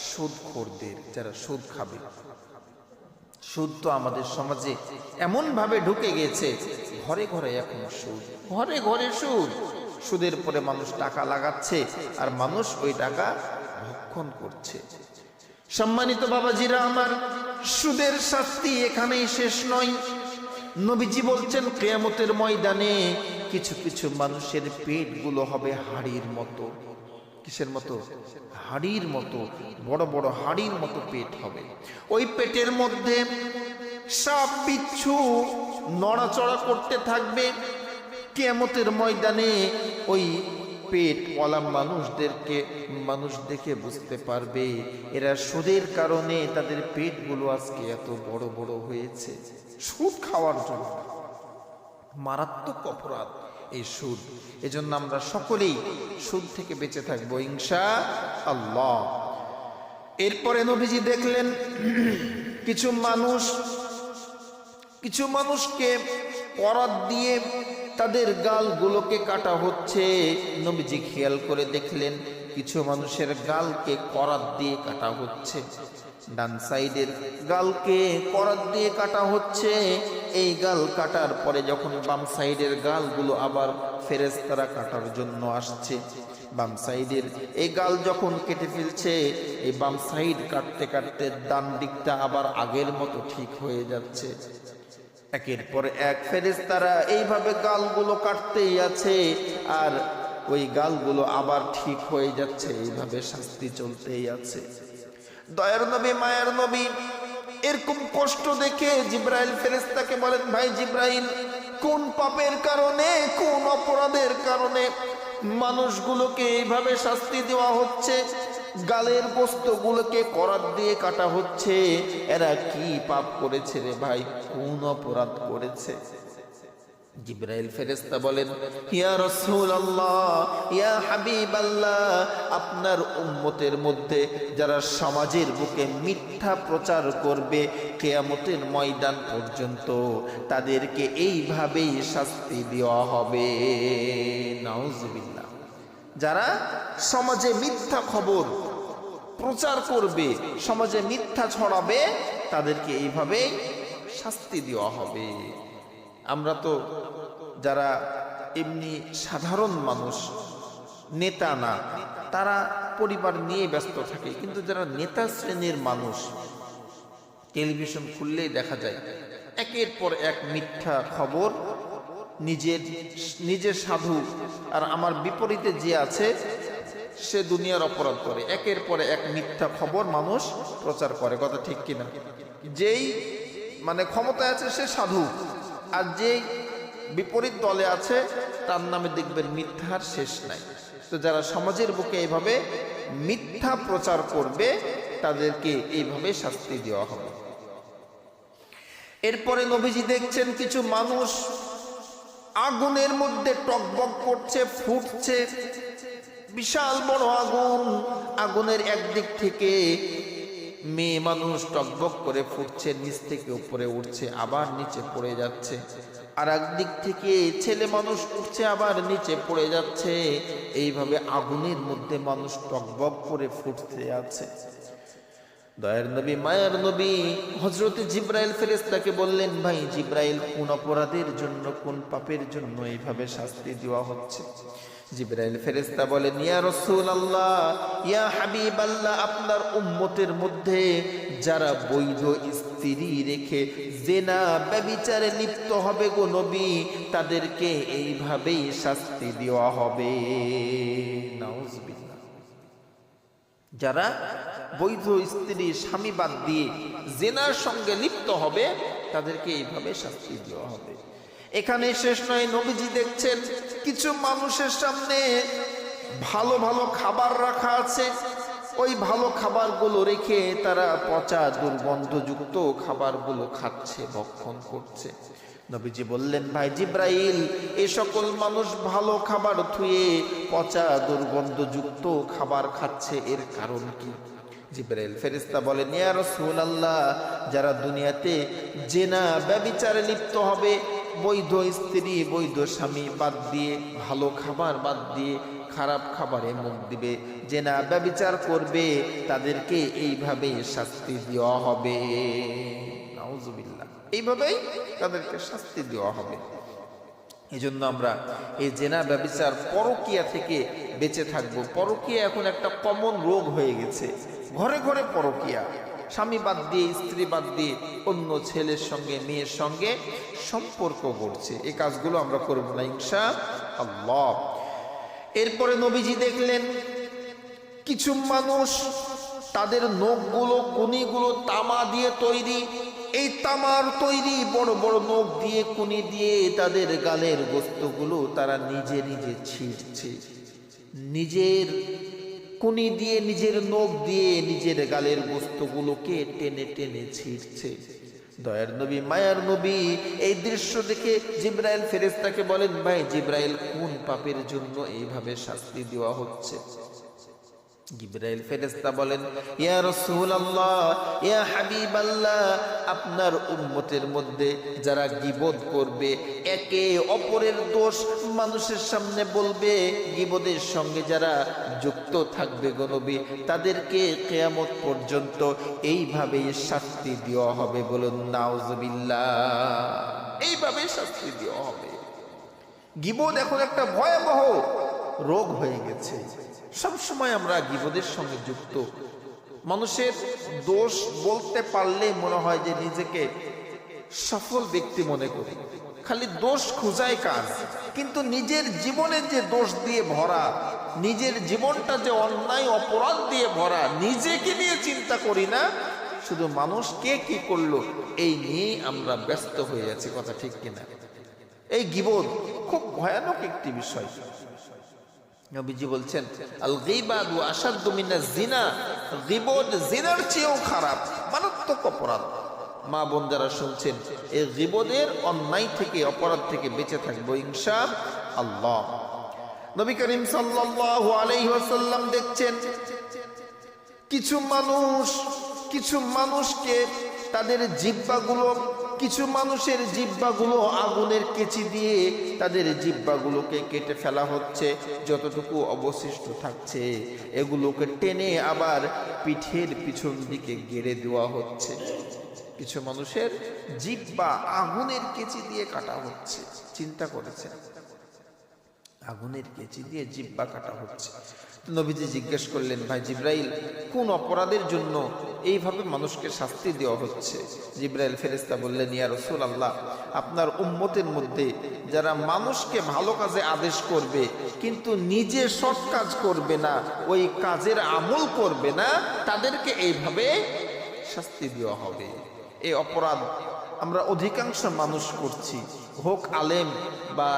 সুদখোরদের, যারা সুদ খাবে। সুদ তো আমাদের সমাজে এমন ভাবে ঢুকে গেছে, ঘরে ঘরে এখন সুদ, ঘরে ঘরে সুদ। সুদের পরে মানুষ টাকা লাগাচ্ছে আর মানুষ ওই টাকা ভক্ষণ করছে। সম্মানিত বাবাজিরা আমার, সুদের শাস্তি এখানেই শেষ নয়। নবীজি বলছেন, কিয়ামতের ময়দানে কিছু কিছু মানুষের পেটগুলো হবে হাড়ির মতো। কিসের মতো? হাড়ির মতো, বড় বড় হাড়ির মতো পেট হবে। ওই পেটের মধ্যে সাপ বিচ্ছু নড়াচড়া করতে থাকবে। কিয়ামতের ময়দানে ওই পেটওয়ালা মানুষ দেখে বুঝতে পারবে এরা সুদের কারণে তাদের পেটগুলো আজকে এত বড় বড় হয়েছে, সুদ খাওয়ার জন্য। মারাত্মক অপরাধ এই সুদ। এজন্য আমরা সকলেই সুদ থেকে বেঁচে থাকবো ইনশাআল্লাহ। এরপরে নবীজি দেখলেন কিছু মানুষকে করাত দিয়ে তাদের গালগুলোকে কাটা হচ্ছে। নবীজি খেয়াল করে দেখলেন কিছু মানুষের গালকে করাত দিয়ে কাটা হচ্ছে। ডান সাইডের গালকে করাত দিয়ে কাটা হচ্ছে। এই গাল কাটার পরে যখন বাম সাইডের গালগুলো আবার ফেরেশতারা কাটার জন্য আসছে, বাম সাইডের এই গাল যখন কেটে ফেলছে, এই বাম সাইড কাটতে কাটতে ডান দিকটা আবার আগের মতো ঠিক হয়ে যাচ্ছে। একের পর এক ফেরেশতারা এইভাবে গালগুলো কাটতেই আছে, আর ওই গালগুলো আবার ঠিক হয়ে যাচ্ছে। এইভাবে শাস্তি চলতেই আছে। দয়ার নবী, মায়ার নবী এরকম কষ্ট দেখে জিব্রাইল ফেরেশতাকে বলেন, ভাই জিব্রাইল, কোন পাপের কারণে, কোন অপরাধের কারণে মানুষগুলোকে এইভাবে শাস্তি দেওয়া হচ্ছে? গালের গোস্তগুলোকে করাত দিয়ে কাটা হচ্ছে। এরা কি পাপ করেছে রে ভাই, কোন অপরাধ করেছে? জিবরাইল ফেরেশতা বলেন, ইয়া রাসূলুল্লাহ, ইয়া হাবিবাল্লাহ, আপনার উম্মতের মধ্যে যারা সমাজের বুকে মিথ্যা প্রচার করবে কিয়ামতের ময়দান পর্যন্ত, তাদেরকে এইভাবেই শাস্তি দেওয়া হবে। নাউজুবিল্লাহ। যারা সমাজে মিথ্যা খবর প্রচার করবে, সমাজে মিথ্যা ছড়াবে, তাদেরকে এইভাবে শাস্তি দেওয়া হবে। আমরা তো যারা এমনি সাধারণ মানুষ, নেতা না, তারা পরিবার নিয়ে ব্যস্ত থাকে, কিন্তু যারা নেতা শ্রেণীর মানুষ, টেলিভিশন খুললেই দেখা যায় একের পর এক মিথ্যা খবর। নিজের সাধু আর আমার বিপরীতে যে আছে সে দুনিয়ার অপরাধ করে, একের পরে এক মিথ্যা খবর মানুষ প্রচার করে। কথা ঠিক কিনা? যেই মানে ক্ষমতায় আছে সে সাধু, আর যেই বিপরীত দলে আছে তার নামে দেখবেন মিথ্যার শেষ নাই। তো যারা সমাজের বুকে এইভাবে মিথ্যা প্রচার করবে, তাদেরকে এইভাবে শাস্তি দেওয়া হবে। এরপরে নবীজি দেখছেন কিছু মানুষ আগুনের মধ্যে টকবক করছে, ফুটছে, বিশাল বড় আগুন। আগুনের একদিক থেকে মেয়ে মানুষ টকবক করে ফুটছে, নিচ থেকে উপরে উঠছে, আবার নিচে পড়ে যাচ্ছে। আর একদিক থেকে ছেলে মানুষ উঠছে, আবার নিচে পড়ে যাচ্ছে। এইভাবে আগুনের মধ্যে মানুষ টকবক করে ফুটতে আছে। দয়ার নবী, মায়ার নবী হযরত জিবরাইল ফেরেশতাকে বললেন, ভাই জিবরাইল, কোন অপরাধের জন্য, কোন পাপের জন্য এইভাবে শাস্তি দেওয়া হচ্ছে? জিবরাইল ফেরেশতা বলেন, ইয়া রাসূলুল্লাহ, ইয়া হাবিবাল্লাহ, আপনার উম্মতের মধ্যে যারা বৈধ স্ত্রী রেখে জিনা ব্যভিচারে লিপ্ত হবে গো নবী, তাদেরকে এইভাবেই শাস্তি দেওয়া হবে। নাউজুবিল্লাহ। যারা বৈধ স্ত্রী স্বামী বাদ দিয়ে জিনার সঙ্গে লিপ্ত হবে, তাদেরকে এইভাবে শাস্তি দেওয়া হবে। এখানে শেষ নয়, নবীজি দেখছেন কিছু মানুষের সামনে ভালো ভালো খাবার রাখা আছে। ওই ভালো খাবারগুলো রেখে তারা পচা দুর্গন্ধযুক্ত খাবারগুলো খাচ্ছে, ভক্ষণ করছে। নবীজি বললেন, ভাই জিবরাইল, এই সকল মানুষ ভালো খাবার থুয়ে পচা দুর্গন্ধযুক্ত খাবার খাচ্ছে, এর কারণ কি? জিবরাইল ফেরেশতা বলেন, ইয়া রাসূলুল্লাহ, যারা দুনিয়াতে জিনা ব্যভিচারে লিপ্ত হবে, বৈধ স্ত্রী বৈধ স্বামী বাদ দিয়ে, ভালো খাবার বাদ দিয়ে খারাপ খাবারে মুখ দিবে, জিনা ব্যভিচার করবে, তাদেরকে এইভাবে শাস্তি দেওয়া হবে। নাউজুবিল্লাহ। এইভাবেই তাদেরকে শাস্তি দেওয়া হবে। এই জন্য আমরা এই জিনা ব্যভিচার পরকীয়া থেকে বেঁচে থাকবো। পরকীয়া এখন একটা কমন রোগ হয়ে গেছে। ঘরে ঘরে পরকীয়া, স্বামী বাদ দিয়ে, স্ত্রী বাদ দিয়ে অন্য ছেলের সঙ্গে মেয়ের সঙ্গে সম্পর্ক করছে। এই কাজগুলো আমরা করব না ইনশাআল্লাহ। এরপরে নবীজি দেখলেন কিছু মানুষ, তাদের নখগুলো, কুনিগুলো তামা দিয়ে তৈরি। এই তামার তৈরি বড় বড় নখ দিয়ে, কুনি দিয়ে তাদের গালের গোস্তগুলো তারা নিজে নিজে ছিঁড়ছে। নিজের কুনি দিয়ে, নিজের নখ দিয়ে নিজের গালের গোস্তগুলোকে টেনে টেনে ছিঁড়ছে। দয়ার নবী, মায়ার নবী এই দৃশ্য দেখে জিবরাইল ফেরেশতাকে বলেন, ভাই জিবরাইল, কোন পাপের জন্য এইভাবে শাস্তি দেওয়া হচ্ছে? জিবরাইল ফেরেশতা বলেন, ইয়া রাসূলুল্লাহ, ইয়া হাবিবাল্লাহ, আপনার উম্মতের মধ্যে যারা গীবত করবে, একে অপরের দোষ মানুষের সামনে বলবে, গীবতের সঙ্গে যারা যুক্ত থাকবে গো নবী, তাদেরকে কিয়ামত পর্যন্ত এইভাবেই শাস্তি দেওয়া হবে। বলুন নাউজুবিল্লাহ। এইভাবে শাস্তি দেওয়া হবে। গীবত এখন একটা ভয়াবহ রোগ হয়ে গেছে। সবসময় আমরা গীবতের সঙ্গে যুক্ত। মানুষের দোষ বলতে পারলে মনে হয় যে নিজেকে সফল ব্যক্তি মনে করি। খালি দোষ খোঁজাই কাজ, কিন্তু নিজের জীবনের যে দোষ দিয়ে ভরা, নিজের জীবনটা যে অন্যায় অপরাধ দিয়ে ভরা, নিজেকে নিয়ে চিন্তা করি না, শুধু মানুষ কে কি করলো এই নিয়ে আমরা ব্যস্ত হয়ে আছি। কথা ঠিক কিনা? এই গীবত খুব ভয়ানক একটি বিষয়। নবীজি বলছেন, আল গীবাতু আশাদ্দু মিনাজ জিনা, গীবত জিনার চেয়েও খারাপ, মারাত্মক অপরাধ। মা বোন যারা শুনছেন, এই গীবতের অন্যায় থেকে, অপরাধ থেকে বেঁচে থাকবো ইনশাআল্লাহ। নবী করিম সাল্লাল্লাহু আলাইহি ওয়াসাল্লাম দেখছেন কিছু মানুষকে তাদের জিহ্বাগুলো, কিছু মানুষের জিহ্বাগুলো আগুনের কেচি দিয়ে তাদের জিহ্বাগুলোকে কেটে ফেলা হচ্ছে। যতটুকু অবশিষ্ট থাকছে এগুলোকে টেনে আবার পিঠের পিছন দিকে গেড়ে দেওয়া হচ্ছে। কিছু মানুষের জিহ্বা আগুনের কেচি দিয়ে কাটা হচ্ছে। চিন্তা করেছেন? আগুনের কেচি দিয়ে জিহ্বা কাটা হচ্ছে। নবীজি জিজ্ঞেস করলেন, ভাই জিবরাইল, কোন অপরাধের জন্য এইভাবে মানুষকে শাস্তি দেওয়া হচ্ছে? জিবরাইল ফেরেশতা বললেন, ইয়া রাসূলুল্লাহ, আপনার উম্মতের মধ্যে যারা মানুষকে ভালো কাজে আদেশ করবে কিন্তু নিজে সৎ কাজ করবে না, ওই কাজের আমল করবে না, তাদেরকে এইভাবে শাস্তি দেওয়া হবে। এই অপরাধ আমরা অধিকাংশ মানুষ করছি, হোক আলেম বা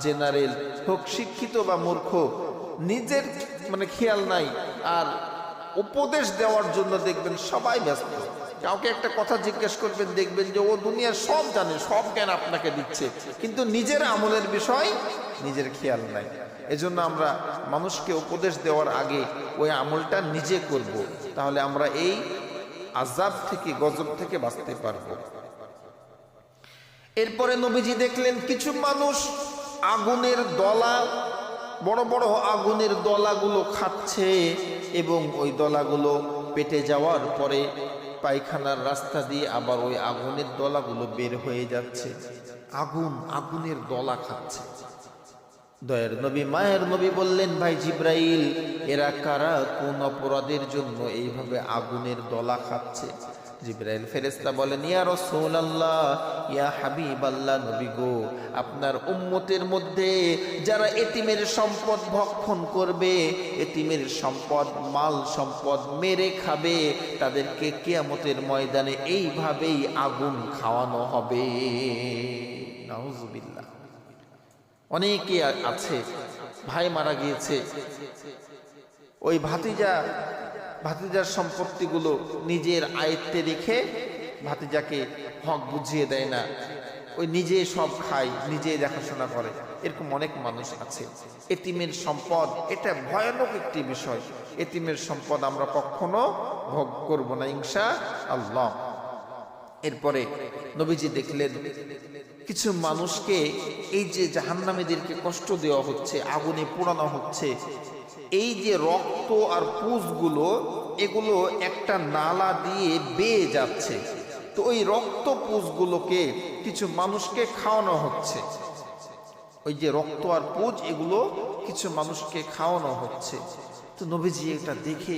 জেনারেল, হোক শিক্ষিত বা মূর্খ, নিজের খেয়াল নাই, আর উপদেশ দেওয়ার জন্য দেখবেন সবাই ব্যস্ত। কাউকে একটা কথা জিজ্ঞেস করবেন, দেখবেন যে ও দুনিয়ার সব জানে, সব জ্ঞান আপনাকে দিচ্ছে, কিন্তু নিজের আমলের বিষয় নিজের খেয়াল নাই। এজন্য আমরা মানুষকে উপদেশ দেওয়ার আগে ওই আমলটা নিজে করব, তাহলে আমরা এই আযাব থেকে, গজব থেকে বাঁচতে পারবো। এরপরে নবীজি দেখলেন কিছু মানুষ আগুনের দলা, বড় বড় আগুনের দলাগুলো খাচ্ছে এবং ওই দলাগুলো পেটে যাওয়ার পরে পায়খানার রাস্তা দিয়ে আবার ওই আগুনের দলাগুলো বের হয়ে যাচ্ছে। আগুনের দলা খাচ্ছে। দয়ার নবী, মায়ের নবী বললেন, ভাই জিব্রাইল, এরা কারা, কোন অপরাধের জন্য এইভাবে আগুনের দলা খাচ্ছে? জিব্রাইল ফেরেশতা বলেন, ইয়া রাসূলুল্লাহ, ইয়া হাবিবাল্লাহ, নবী গো, আপনার উম্মতের মধ্যে যারা এতিমের সম্পদ ভক্ষণ করবে, এতিমের সম্পদ, মাল সম্পদ মেরে খাবে, তাদেরকে কিয়ামতের ময়দানে এইভাবেই আগুন খাওয়ানো হবে। নাউযুবিল্লাহ। অনেকে আছে, ভাই মারা গিয়েছে, ওই ভাতিজার সম্পত্তিগুলো নিজের আয়ত্তে রেখে ভাতিজাকে হক বুঝিয়ে দেয় না, ওই নিজে সব খায়, নিজে দেখাশোনা করে। এরকম অনেক মানুষ আছে। এতিমের সম্পদ এটা ভয়ানক একটি বিষয়। এতিমের সম্পদ আমরা কখনো ভোগ করব না ইনশাআল্লাহ। এরপরে নবীজি দেখলেন কিছু মানুষকে এই যে জাহান্নামীদেরকে কষ্ট দেওয়া হচ্ছে, আগুনে পোড়ানো হচ্ছে, এই যে রক্ত আর পুঁজগুলো, এগুলো একটা নালা দিয়ে বেয়ে যাচ্ছে। তো ওই রক্ত পুঁজগুলোকে কিছু মানুষকে খাওয়ানো হচ্ছে। ওই যে রক্ত আর পুঁজ, এগুলো কিছু মানুষকে খাওয়ানো হচ্ছে। তো নবীজি এটা দেখে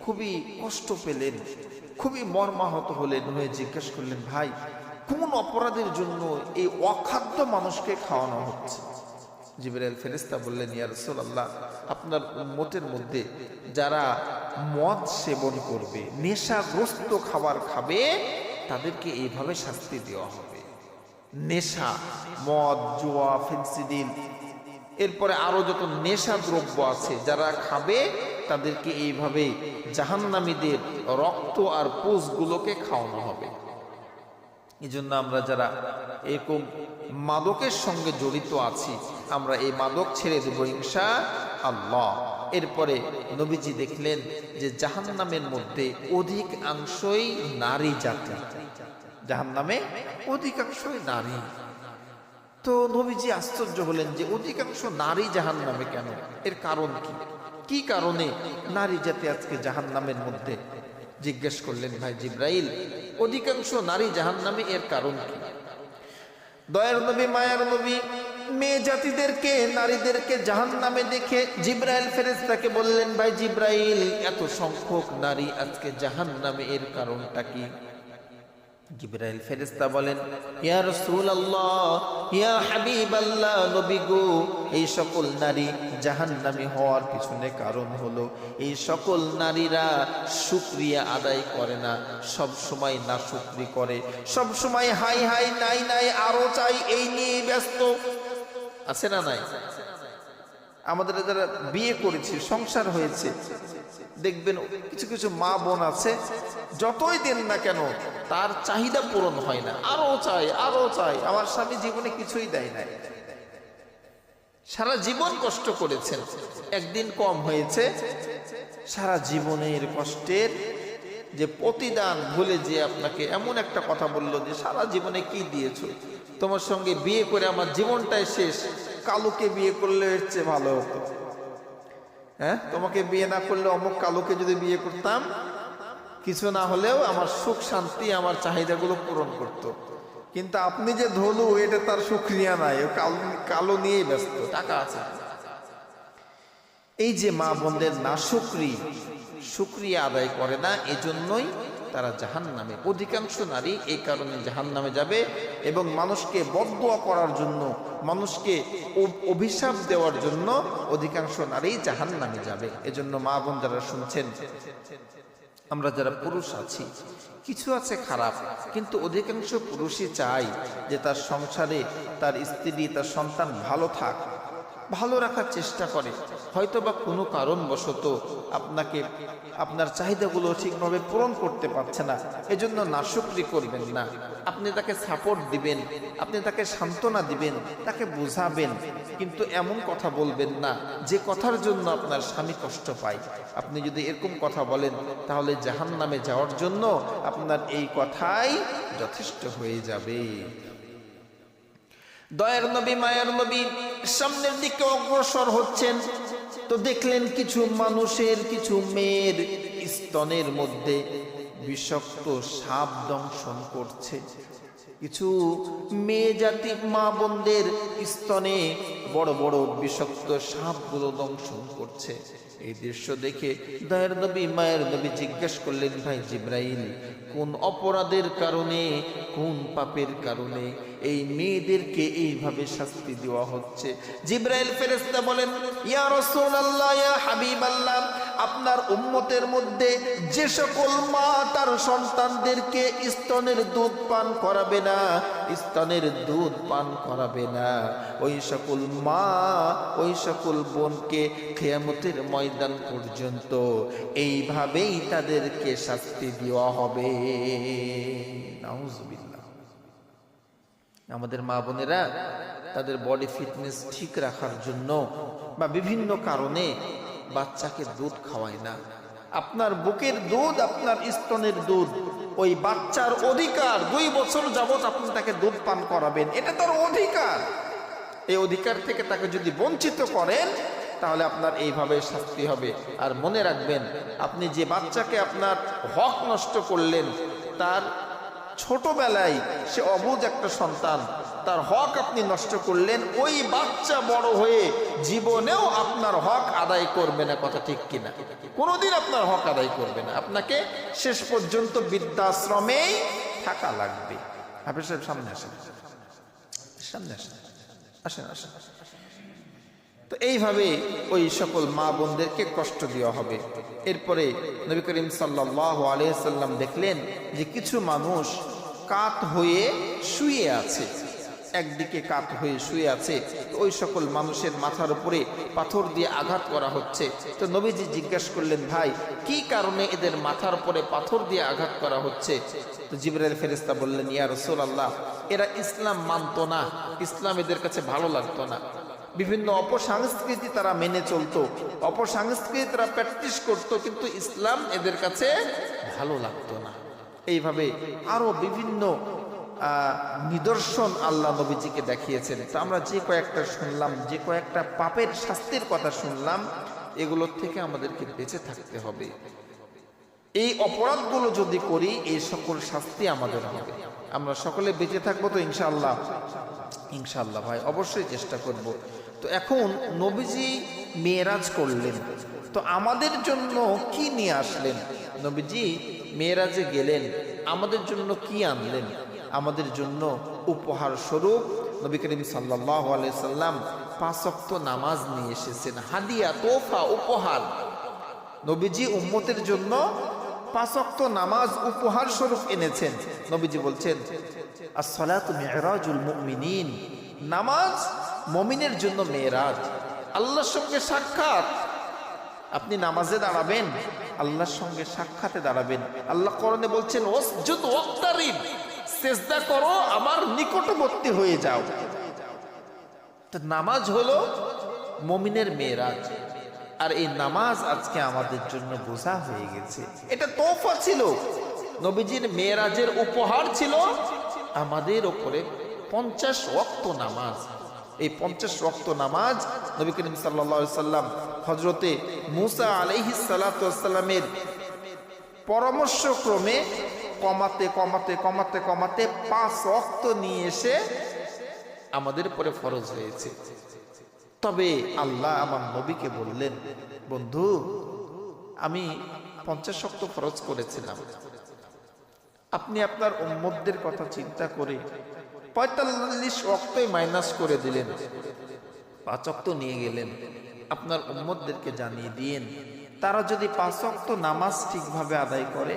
খুবই কষ্ট পেলেন, খুবই মর্মাহত হলেন, হয়ে জিজ্ঞেস করলেন, ভাই, কোন অপরাধের জন্য এই অখাদ্য মানুষকে খাওয়ানো হচ্ছে? জিবরাইল ফেরেশতা বললেন, ইয়া রাসূলুল্লাহ, আপনার উম্মতের মধ্যে যারা মদ সেবন করবে, নেশাগ্রস্ত খাবার খাবে, তাদেরকে এইভাবে শাস্তি দেওয়া হবে। নেশা, মদ, জুয়া, ফেন্সিডিল, এরপরে আরো যত নেশা দ্রব্য আছে, যারা খাবে তাদেরকে এইভাবে জাহান্নামীদের রক্ত আর পুঁজগুলোকে খাওয়ানো হবে। এই জন্য আমরা যারা এরকম মাদকের সঙ্গে জড়িত আছি, আমরা এই মাদক ছেড়ে দেব ইনশাআল্লাহ। এরপরে নবীজি দেখলেন যে জাহান্নামের মধ্যে অধিকাংশই নারী জাতি, জাহান্নামে অধিকাংশই নারী। তো নবীজি আশ্চর্য হলেন যে অধিকাংশ নারী জাহান্নামে কেন, এর কারণ কি? কি কারণে নারী জাতি আজকে জাহান্নামের মধ্যে? জিজ্ঞেস করলেন, ভাই জিব্রাইল, অধিকাংশ নারী জাহান্নামে, এর কারণ কি? দয়ার নবী, মায়ার নবী মেয়ে জাতিদেরকে, নারীদেরকে জাহান্নামে দেখে জিব্রাইল ফেরেশতাকে বললেন, ভাই জিব্রাইল, এত সংখ্যক নারী আজকে জাহান্নামে, এর কারণটা কি? জিব্রাইল ফেরেশতা বলেন, ইয়া রাসূলুল্লাহ, ইয়া হাবিবাল্লাহ, নবী গো, এই সকল নারী জাহান্নামী হওয়ার পিছনে কারণ হলো এই সকল নারীরা শুকরিয়া আদায় করে না, সব সময় নাশুকরি করে, সব সময় হাই হাই, নাই নাই, আরো চাই, এই নিয়ে ব্যস্ত আছে না নাই? আমাদের যারা বিয়ে করেছি, সংসার হয়েছে, দেখবেন কিছু কিছু মা বোন আছে, যতই দেন না কেন তার চাহিদা পূরণ হয় না, আরো চাই, আরো চাই। আমার স্বামী জীবনে কিছুই দেয় নাই, সারা জীবন কষ্ট করেছেন, একদিন কম হয়েছে, সারা জীবনের কষ্টের যে প্রতিদান ভুলে যে আপনাকে এমন একটা কথা বললো যে সারা জীবনে কি দিয়েছো, তোমার সঙ্গে বিয়ে করে আমার জীবনটাই শেষ, কালুকে বিয়ে করলে এর চেয়ে ভালো হতো। হ্যাঁ, তোমাকে বিয়ে না করলে অমুক কালুকে যদি বিয়ে করতাম, কিছু না হলেও আমার সুখ শান্তি, আমার চাহিদাগুলো পূরণ করত। কিন্তু আপনি যে ধলু, এটা তার শুকরিয়া নাই, ও কালো নিয়েই ব্যস্ত, টাকা আছে। এই যে মা বোনদের না শুকরিয়া আদায় করে না, এজন্যই তারা জাহান্নামে, অধিকাংশ নারী এই কারণে জাহান্নামে যাবে। এবং মানুষকে বদদুয়া করার জন্য, মানুষকে অভিশাপ দেওয়ার জন্য অধিকাংশ নারী জাহান্নামে যাবে। এজন্য মা বোন যারা শুনছেন, আমরা যারা পুরুষ আছি, কিছু আছে খারাপ, কিন্তু অধিকাংশ পুরুষই চায় যে তার সংসারে তার স্ত্রী, তার সন্তান ভালো থাক, ভালো রাখার চেষ্টা করে। হয়তোবা কোনো কারণবশত আপনাকে আপনার চাহিদাগুলো ঠিকভাবে পূরণ করতে পারছে না, এজন্য নাশুকরি করবেন না। আপনি তাকে সাপোর্ট দিবেন, আপনি তাকে সান্ত্বনা দিবেন, তাকে বোঝাবেন, কিন্তু এমন কথা বলবেন না যে কথার জন্য আপনার স্বামী কষ্ট পায়। আপনি যদি এরকম কথা বলেন তাহলে জাহান্নামে যাওয়ার জন্য আপনার এই কথাই যথেষ্ট হয়ে যাবে। দয়ার নবী মায়ার নবী সামনের দিকে অগ্রসর হচ্ছেন, তো দেখলেন কিছু মানুষের, কিছু মেয়ের স্তনের মধ্যে বিষাক্ত সাপ দংশন করছে। কিছু মেয়ে জাতি মা বোনদের স্তনে বড় বড় বিষাক্ত সাপগুলো দংশন করছে। এই দৃশ্য দেখে দয়ার নবী মায়ের নবী জিজ্ঞেস করলেন, ভাই জিব্রাইল, কোন অপরাধের কারণে, কোন পাপের কারণে এই মেয়েদেরকে এইভাবে শাস্তি দেওয়া হচ্ছে? জিব্রাইল ফেরেশতা বলেন, ইয়া রাসূলুল্লাহ, ইয়া হাবিবাল্লাহ, আপনার উম্মতের মধ্যে যে সকল মা তার সন্তানদেরকে স্তনের দুধ পান করাবে না, স্তনের দুধ পান করাবে না, ওই সকল মা, ওই সকল বোনকে কিয়ামতের ময়দান পর্যন্ত এইভাবেই তাদেরকে শাস্তি দেওয়া হবে। নাউজুবিল্লাহ। আমাদের মা বোনেরা তাদের বডি ফিটনেস ঠিক রাখার জন্য বা বিভিন্ন কারণে বাচ্চাকে দুধ খাওয়ায় না। আপনার বুকের দুধ, আপনার স্তনের দুধ, ওই বাচ্চার অধিকার। 2 বছর যাবত আপনি তাকে দুধ পান করাবেন, এটা তার অধিকার। এই অধিকার থেকে তাকে যদি বঞ্চিত করেন তাহলে আপনার এইভাবে শাস্তি হবে। আর মনে রাখবেন, আপনি যে বাচ্চাকে আপনার হক নষ্ট করলেন, তার ছোটবেলায় সে অবুঝ একটা সন্তান, তার হক আপনি নষ্ট করলেন, ওই বাচ্চা বড় হয়ে জীবনেও আপনার হক আদায় করবে না। কথা ঠিক কিনা? কোনোদিন আপনার হক আদায় করবে না। আপনাকে শেষ পর্যন্ত বৃদ্ধাশ্রমেই থাকা লাগবে। হাফেজ সাহেব সামনে আসেন, সামনে আসেন, আসেন আসেন। তো এইভাবে ওই সকল মা বোনদেরকে কষ্ট দেওয়া হবে। এরপরে নবী করিম সাল্লাল্লাহু আলাইহি সাল্লাম দেখলেন যে কিছু মানুষ কাত হয়ে শুয়ে আছে, একদিকে কাত হয়ে শুয়ে আছে। ওই সকল মানুষের মাথার উপরে পাথর দিয়ে আঘাত করা হচ্ছে। তো নবীজি জিজ্ঞাসা করলেন, ভাই কি কারণে এদের মাথার উপরে পাথর দিয়ে আঘাত করা হচ্ছে? তো জিবরাইল ফেরেশতা বললেন, ইয়া রাসূলুল্লাহ, এরা ইসলাম মানতো না, ইসলাম এদের কাছে ভালো লাগতো না, বিভিন্ন অপসংস্কৃতি তারা মেনে চলতো, অপসংস্কৃতি তারা প্র্যাকটিস করতো, কিন্তু ইসলাম এদের কাছে ভালো লাগতো না। এইভাবে আরো বিভিন্ন নিদর্শন আল্লাহ নবীজিকে দেখিয়েছেন। তো আমরা যে কয়েকটা শুনলাম, যে কয়েকটা পাপের শাস্তির কথা শুনলাম, এগুলোর থেকে আমাদেরকে বেঁচে থাকতে হবে। এই অপরাধগুলো যদি করি এই সকল শাস্তি আমাদের হবে। আমরা সকলে বেঁচে থাকবো তো ইনশাআল্লাহ? ইনশাআল্লাহ ভাই, অবশ্যই চেষ্টা করব। তো এখন নবীজি মেরাজ করলেন, তো আমাদের জন্য কি নিয়ে আসলেন? নবীজি মেরাজে গেলেন, আমাদের জন্য কি আনলেন? আমাদের জন্য উপহার স্বরূপ নবী করিম সাল্লাল্লাহু আলাইহি সাল্লাম 5 ওয়াক্ত নামাজ নিয়ে এসেছেন। হাদিয়া, তোফা, উপহার। নবীজি উম্মতের জন্য 5 ওয়াক্ত নামাজ উপহার স্বরূপ এনেছেন। নবীজি বলছেন, as-salatu mi'rajul mu'minin, নামাজ মুমিনের জন্য মেরাজ, আল্লাহর সঙ্গে সাক্ষাৎ। আপনি নামাজে দাঁড়াবেন, আল্লাহর সঙ্গে সাক্ষাতে দাঁড়াবেন। আল্লাহ কোরআনে বলছেন, ওয়াসজুদ ওয়াক্তারিব, সিজদা করো, আমার নিকটবর্তী হয়ে যাও। তো নামাজ হলো মুমিনের মেরাজ। আর এই নামাজ আজকে আমাদের জন্য বোঝা হয়ে গেছে। এটা তোফা ছিল, নবীজির মেরাজের উপহার ছিল আমাদের উপরে 50 ওয়াক্ত নামাজ। এই 50 ওয়াক্ত নামাজ নবী করিম সাল্লাল্লাহু আলাইহি সাল্লাম হযরতে মুসা আলাইহিস সালাতু ওয়াস সালামের পরামর্শক্রমে কমাতে কমাতে কমাতে কমাতে 5 ওয়াক্ত নিয়ে এসে আমাদের উপরে ফরজ হয়েছে। তবে আল্লাহ আমার নবীকে বললেন, বন্ধু, আমি 50 ওয়াক্ত ফরজ করেছিলাম, আপনি আপনার উম্মতদের কথা চিন্তা করে 45 ওয়াক্তই মাইনাস করে দিলেন, 5 ওয়াক্ত নিয়ে গেলেন। আপনার উম্মতদেরকে জানিয়ে দিয়েন, তারা যদি 5 ওয়াক্ত নামাজ ঠিকভাবে আদায় করে,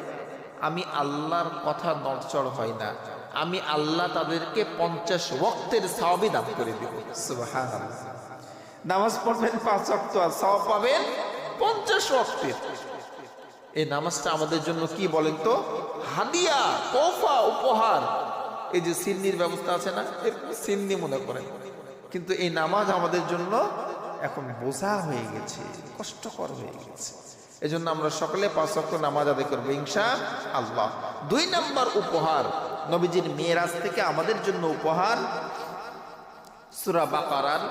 আমি আল্লাহর কথা নড়চড় হয় না, আমি আল্লাহ তাদেরকে 50 ওয়াক্তের সওয়াবই দান করে দেব। সুবহানাল্লাহ। নামাজ পড়বেন 5 ওয়াক্ত আর সওয়াব পাবেন 50 ওয়াক্তের। এই নামাজটা আমাদের জন্য কি বলেন তো? হাদিয়া, তোহফা, উপহার। এই যে সিন্নির ব্যবস্থা আছে না, সিন্নি মনে করেন, কিন্তু এই নামাজ আমাদের জন্য এখন বোঝা হয়ে গেছে, কষ্টকর হয়ে গেছে। এজন্য আমরা সকলে 5 ওয়াক্ত নামাজ আদায় করবো ইনশাআল্লাহ। 2 নাম্বার উপহার, নবীজির মেরাজ থেকে আমাদের জন্য উপহার সূরা বাকারার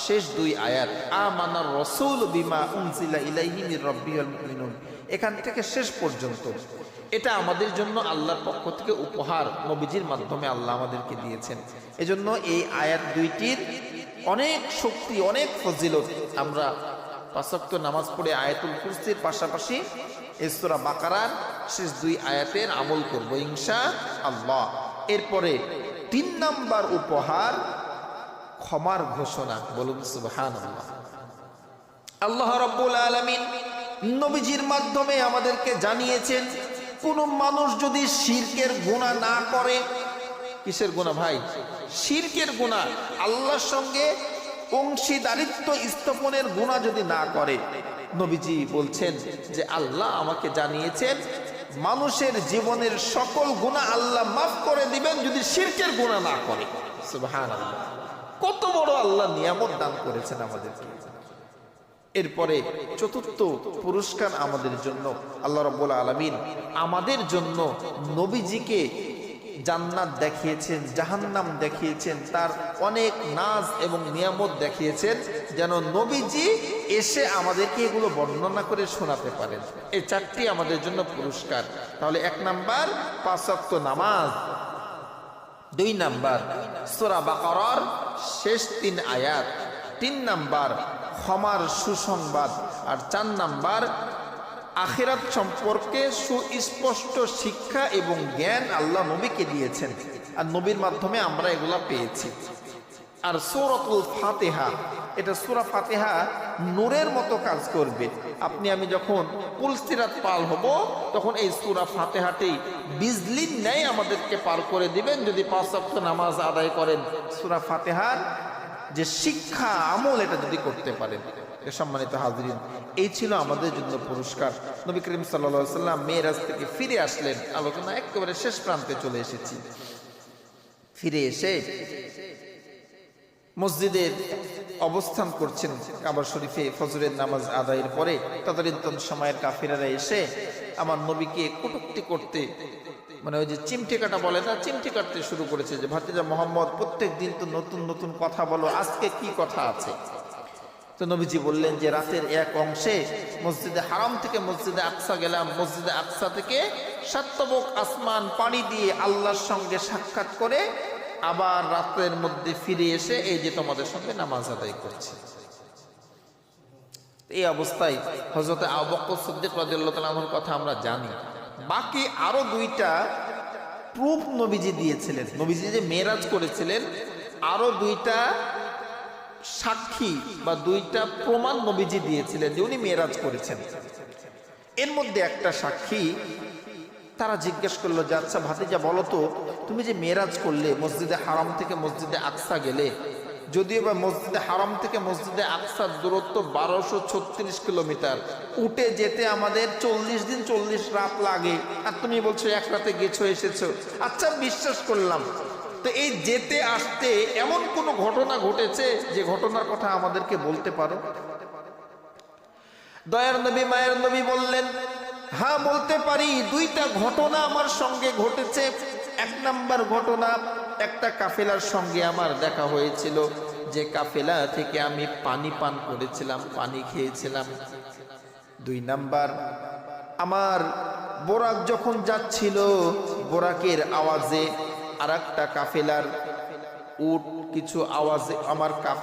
শেষ 2 আয়াত, আমানার রাসূল বিমা উনজিলা ইলাইহি মির রাব্বিল মুমিনুন, এখান থেকে শেষ পর্যন্ত এটা আমাদের জন্য আল্লাহর পক্ষ থেকে উপহার, নবীজির মাধ্যমে আল্লাহ আমাদেরকে দিয়েছেন। এজন্য এই আয়াত 2টির অনেক শক্তি, অনেক ফজিলত। আমরা 5 ওয়াক্ত নামাজ পড়ে আয়াতুল কুরসির পাশাপাশি এই সূরা বাকারার শেষ 2 আয়াতের আমল করব ইনশাআল্লাহ। এরপরে 3 নাম্বার উপহার ক্ষমার ঘোষণা। বলুন সুবহানাল্লাহ। আল্লাহ রাব্বুল আলামিন নবীজির মাধ্যমে আমাদেরকে জানিয়েছেন, কোন মানুষ যদি শিরকের গুনাহ না করে, কিসের গুনাহ ভাই? শিরকের গুনাহ, আল্লাহর সঙ্গে অংশীদারিত্ব স্থাপনের গুনাহ যদি না করে, নবীজি বলছেন যে আল্লাহ আমাকে জানিয়েছেন মানুষের জীবনের সকল গুনাহ আল্লাহ মাফ করে দিবেন যদি শিরকের গুনাহ না করে। সুবহানাল্লাহ, কত বড় আল্লাহ নিয়ামত দান করেছেন আমাদেরকে। এরপরে 4র্থ পুরস্কার আমাদের জন্য, আল্লাহ রাব্বুল আলামিন আমাদের জন্য নবীজিকে জান্নাত দেখিয়েছেন, জাহান্নাম দেখিয়েছেন, তার অনেক নাজ এবং নিয়ামত দেখিয়েছেন, যেন নবীজি এসে আমাদেরকে এগুলো বর্ণনা করে শোনাতে পারেন। এই 4টি আমাদের জন্য পুরস্কার। তাহলে 1 নাম্বার 5 ওয়াক্ত নামাজ, 2 নাম্বার সূরা বাকারার শেষ 3 আয়াত, 3 নাম্বার ক্ষমার সুসংবাদ, আর 4 নাম্বার আখিরাত সম্পর্কে সুস্পষ্ট শিক্ষা এবং জ্ঞান আল্লাহ নবীকে দিয়েছেন, আর নবীর মাধ্যমে আমরা এগুলা পেয়েছি। আর সূরাতুল ফাতিহা, এটা সূরা ফাতিহা নূরের মতো কাজ করবে। আপনি আমি যখন পুলসিরাত পার হব, তখন এই সূরা ফাতিহাটি বিজলির ন্যায় আমাদেরকে পার করে দিবেন যদি 5 ওয়াক্ত নামাজ আদায় করেন। সূরা ফাতিহার যে শিক্ষা, আমল, এটা যদি করতে পারেন। সম্মানিত হাজরিন, এই ছিল আমাদের জন্য পুরস্কার। নবী করিম সাল্লাল্লাহু আলাইহি ওয়াসাল্লাম মেরাজ থেকে ফিরে আসলেন। আলোচনা একেবারে শেষ প্রান্তে চলে এসেছি। ফিরে এসে মসজিদের অবস্থান করছেন কাবা শরীফে ফজরের নামাজ আদায়ের পরে। তদানীন্তন সময়ের কাফিরেরা এসে আমার নবীকে কটূক্তি করতে, মানে ওই যে চিমটে কাটা বলে না, চিমটে কাটতে শুরু করেছে যে ভাতিজা মোহাম্মদ, প্রত্যেক দিন তো নতুন নতুন কথা বলো, আজকে কি কথা আছে? তো নবীজি বললেন যে রাতের এক অংশে মসজিদে হারাম থেকে মসজিদে আকসা গেলাম, মসজিদে আকসা থেকে 7 তবক আসমান পাড়ি দিয়ে আল্লাহর সঙ্গে সাক্ষাৎ করে আবার রাতের মধ্যে ফিরে এসে এই যে তোমাদের সঙ্গে নামাজ আদায় করছি। এই অবস্থায় হযরত আবু বকর সিদ্দিক রাদিয়াল্লাহু তাআলা আনহুর কথা আমরা জানি। বাকি আরো 2টা প্রুফ নবীজি দিয়েছিলেন। নবীজি যে মেরাজ করেছিলেন, আরো 2টা সাক্ষী বা 2টা প্রমাণ নবীজি দিয়েছিলেন যে উনি মেরাজ করেছেন। এর মধ্যে একটা সাক্ষী, তারা জিজ্ঞেস করলো যে আচ্ছা ভাতিজা বলো তো, তুমি যে মেরাজ করলে, মসজিদে হারাম থেকে মসজিদে আকসা গেলে, যদিও বা মসজিদে হারাম থেকে মসজিদে আকসার দূরত্ব 1236 কিলোমিটার, উঠে যেতে আমাদের 40 দিন 40 রাত লাগে, আর তুমি বলছো 1 রাতে গেছো এসেছো। আচ্ছা বিশ্বাস করলাম, তো এই যেতে আসতে এমন কোন ঘটনা ঘটেছে যে ঘটনার কথা আমাদেরকে বলতে পারো? দয়ার নবী, মায়ের নবী বললেন, হ্যাঁ বলতে পারি। 2টা ঘটনা আমার সঙ্গে ঘটেছে। 1 নাম্বার ঘটনা, একটা কাফেলার সঙ্গে আমার দেখা হয়েছিল, যে কাফেলা থেকে আমি পানি পান করেছিলাম, পানি খেয়েছিলাম। 2 নাম্বার, আমার বোরাক যখন যাচ্ছিল, বোরাকের আওয়াজে আরেকটা কাফেলার উট কিছু আওয়াজে,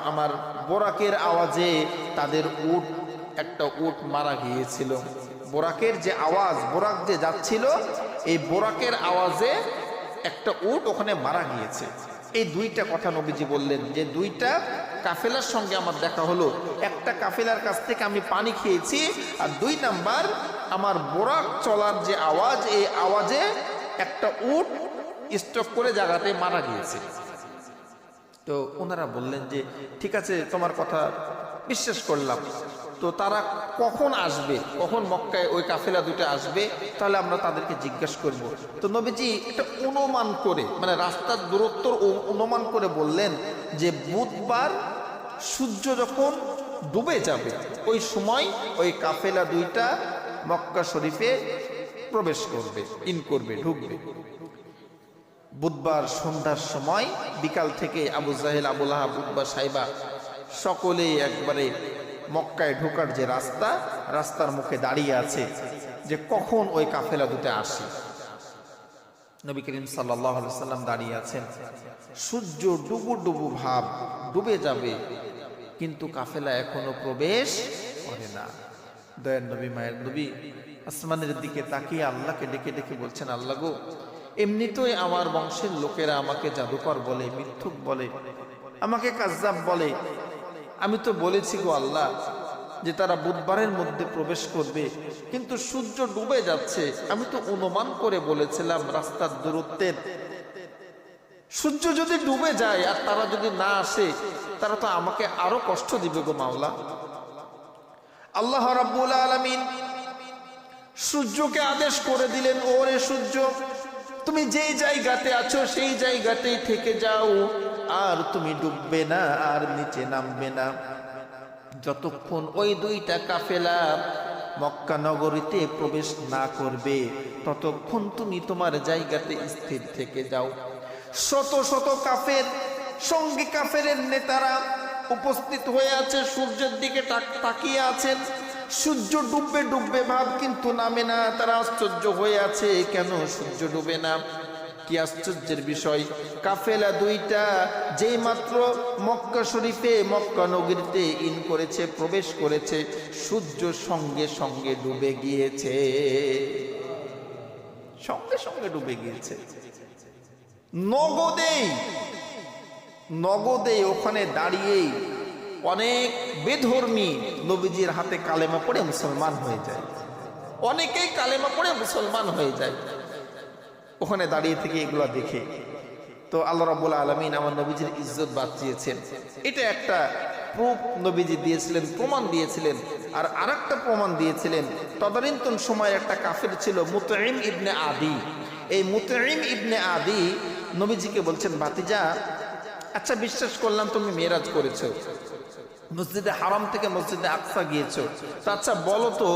আমার বোরাকের আওয়াজে তাদের উট, একটা উট মারা গিয়েছিল। বোরাকের যে আওয়াজ, বোরাক যে যাচ্ছিল, এই বোরাকের আওয়াজে একটা উট ওখানে মারা গিয়েছে। এই 2টা কথা নবীজি বললেন যে 2টা কাফেলার সঙ্গে আমার দেখা হলো। একটা কাফেলার কাছ থেকে আমি পানি খেয়েছি, আর 2 নাম্বার আমার বোরাক চলার যে আওয়াজ, এই আওয়াজে একটা উট স্ট্রোক করে জায়গাতে মারা গিয়েছে। তো ওনারা বললেন যে ঠিক আছে, তোমার কথা বিশ্বাস করলাম। তো তারা কখন আসবে, কখন মক্কায় ওই কাফেলা দুটো আসবে, তাহলে আমরা তাদেরকে জিজ্ঞাসা করব। তো নবীজি একটা অনুমান করে, মানে রাস্তার দূরত্ব অনুমান করে বললেন যে বুধবার সূর্য যখন ডুবে যাবে ওই সময় ওই কাফেলা দুইটা মক্কা শরীফে প্রবেশ করবে, ঢুকবে। বুধবার সন্ধ্যার সময়, বিকাল থেকে আবু জাহেল, আবু লাহাব, উতবা, সাইবা সকলেই একবারে মক্কায় ঢোকার যে রাস্তার মুখে দাঁড়িয়ে আছে যে কখন ওই কাফেলা দুটো আসে। নবী করিম সাল্লাল্লাহু আলাইহি সাল্লাম দাঁড়িয়ে আছেন, সূর্য ডুবু ভাব, ডুবে যাবে, কিন্তু কাফেলা এখনো প্রবেশ করে না। দয়ার নবী, মায়ের নবী আসমানের দিকে তাকিয়ে আল্লাহকে ডেকে ডেকে বলছেন, আল্লাহ গো, এমনিতেই আমার বংশের লোকেরা আমাকে জাদুকর বলে, মিথ্যুক বলে, আমাকে কাজ্জাব বলে। আমি তো বলেছি গো আল্লাহ যে তারা বুধবারের মধ্যে প্রবেশ করবে, কিন্তু সূর্য ডুবে যাচ্ছে। আমি তো অনুমান করে বলেছিলাম রাস্তার দূরত্বের, সূর্য যদি ডুবে যায় আর তারা যদি না আসে, তারা তো আমাকে আরো কষ্ট দিবে গো মাওলা। আল্লাহ রাব্বুল আলামিন সূর্যকে আদেশ করে দিলেন, ওরে সূর্য, তুমি যেই জায়গাতে আছো সেই জায়গাতেই থেকে যাও, আর তুমি ডুববে না, আর নিচে নামবে না। যতক্ষণ ওই দুইটা কাফেলা মক্কা নগরীতে প্রবেশ না করবে, ততক্ষণ তুমি তোমার জায়গাতে স্থির থেকে যাও। শত শত কাফের, সঙ্গী কাফেরের নেতারা উপস্থিত হয়ে আছে, সূর্যের দিকে তাকিয়ে আছেন। সূর্য ডুববে ভাব, কিন্তু নামে না। তারা আশ্চর্য হয়ে আছে, কেন সূর্য ডুবে না? কি আশ্চর্যের বিষয়! কাফেলা দুইটা যেই মাত্র মক্কা শরীফে, মক্কা নগরীতে করেছে, প্রবেশ করেছে, সূর্য সঙ্গে সঙ্গে ডুবে গিয়েছে, সঙ্গে সঙ্গে ডুবে গিয়েছে। নগদেই ওখানে দাঁড়িয়েই অনেক বেধর্মী নবীজির হাতে কালেমা পড়ে মুসলমান হয়ে যায়। অনেকেই কালেমা পড়ে মুসলমান হয়ে যায় ওখানে দাঁড়িয়ে থেকে, এগুলা দেখে। তো আল্লাহ রাব্বুল আলামিন আমার নবীজির ইজ্জত বাঁচিয়েছেন। এটা একটা প্রুফ নবীজি দিয়েছিলেন, প্রমাণ দিয়েছিলেন। আর আরেকটা প্রমাণ দিয়েছিলেন, তদানীন্তন সময় একটা কাফের ছিল মুতঈম ইবনে আদি। এই মুতঈম ইবনে আদি নবীজিকে বলছেন, ভাতিজা, আচ্ছা বিশ্বাস করলাম তুমি মেরাজ করেছো, মসজিদে হারাম থেকে মসজিদে আকসা গিয়েছো, তো আচ্ছা বলো তো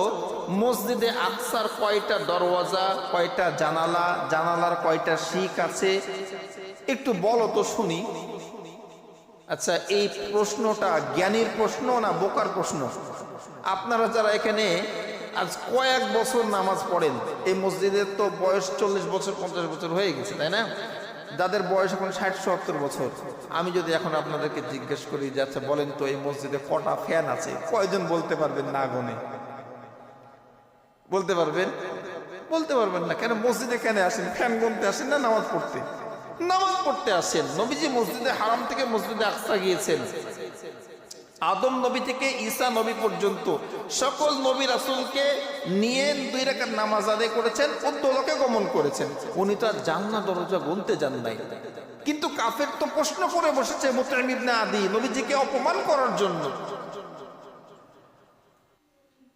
মসজিদে আকসার কয়টা দরওয়াজা, কয়টা জানালা, জানালার কয়টা শিক আছে, একটু বলো তো শুনি। আচ্ছা, এই প্রশ্নটা জ্ঞানীর প্রশ্ন না বোকার প্রশ্ন? আপনারা যারা এখানে আজ কয়েক বছর নামাজ পড়েন, এই মসজিদের তো বয়স 40 বছর 50 বছর হয়ে গেছে, তাই না? যাদের বয়স এখন 60-70 বছর, আমি যদি এখন আপনাদেরকে জিজ্ঞেস করি যে আচ্ছা বলেন তো এই মসজিদে কটা ফ্যান আছে, কয়জন বলতে পারবেন না গনে? বলতে পারবেন? বলতে পারবেন না। কেন? মসজিদে কেন আসেন? ফ্যান গুনতে আসেন না নামাজ পড়তে? নামাজ পড়তে আসেন। নবীজি মসজিদে হারাম থেকে মসজিদে আকসা গিয়েছেন। আদম নবী থেকে ঈসা নবী পর্যন্ত সকল নবী রাসূলকে নিয়ে 2 রাকাত নামাজ আদায় করেছেন, উদ্দোলকে গমন করেছেন। উনি তো আর জান্নাত দরজা গুনতে যান নাই। কিন্তু কাফের তো প্রশ্ন করে বসেছে মুতঈম ইবনে আদি নবীজিকে অপমান করার জন্য।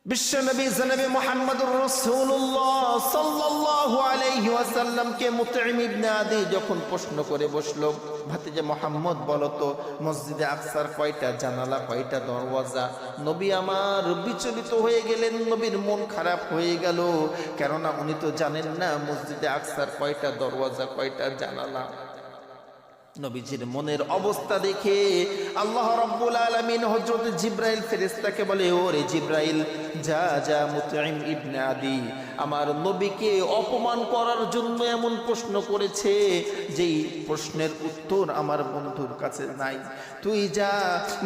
বিশ্বনবী জনাবে মুহাম্মদুর রাসূলুল্লাহ সাল্লাল্লাহু আলাইহি ওয়াসাল্লামকে মুতঈম ইবনে আদি যখন প্রশ্ন করে বসলো, ভাতিজা মুহাম্মদ বলো তো মসজিদে আকসার কয়টা জানালা, কয়টা দরওয়াজা? নবী আমার বিচলিত হয়ে গেলেন, নবীর মন খারাপ হয়ে গেল, কেননা উনি তো জানেন না মসজিদে আকসার কয়টা দরওয়াজা, কয়টা জানালা। নবীজির মনের অবস্থা দেখে আল্লাহ রাব্বুল আলামিন হযরত জিবরাইল ফেরেশতাকে বলে, ওরে জিবরাইল, যা মুতঈম ইবনে আদি আমার নবীকে অপমান করার জন্য এমন প্রশ্ন করেছে যেই প্রশ্নের উত্তর আমার বন্ধুর কাছে নাই। তুই যা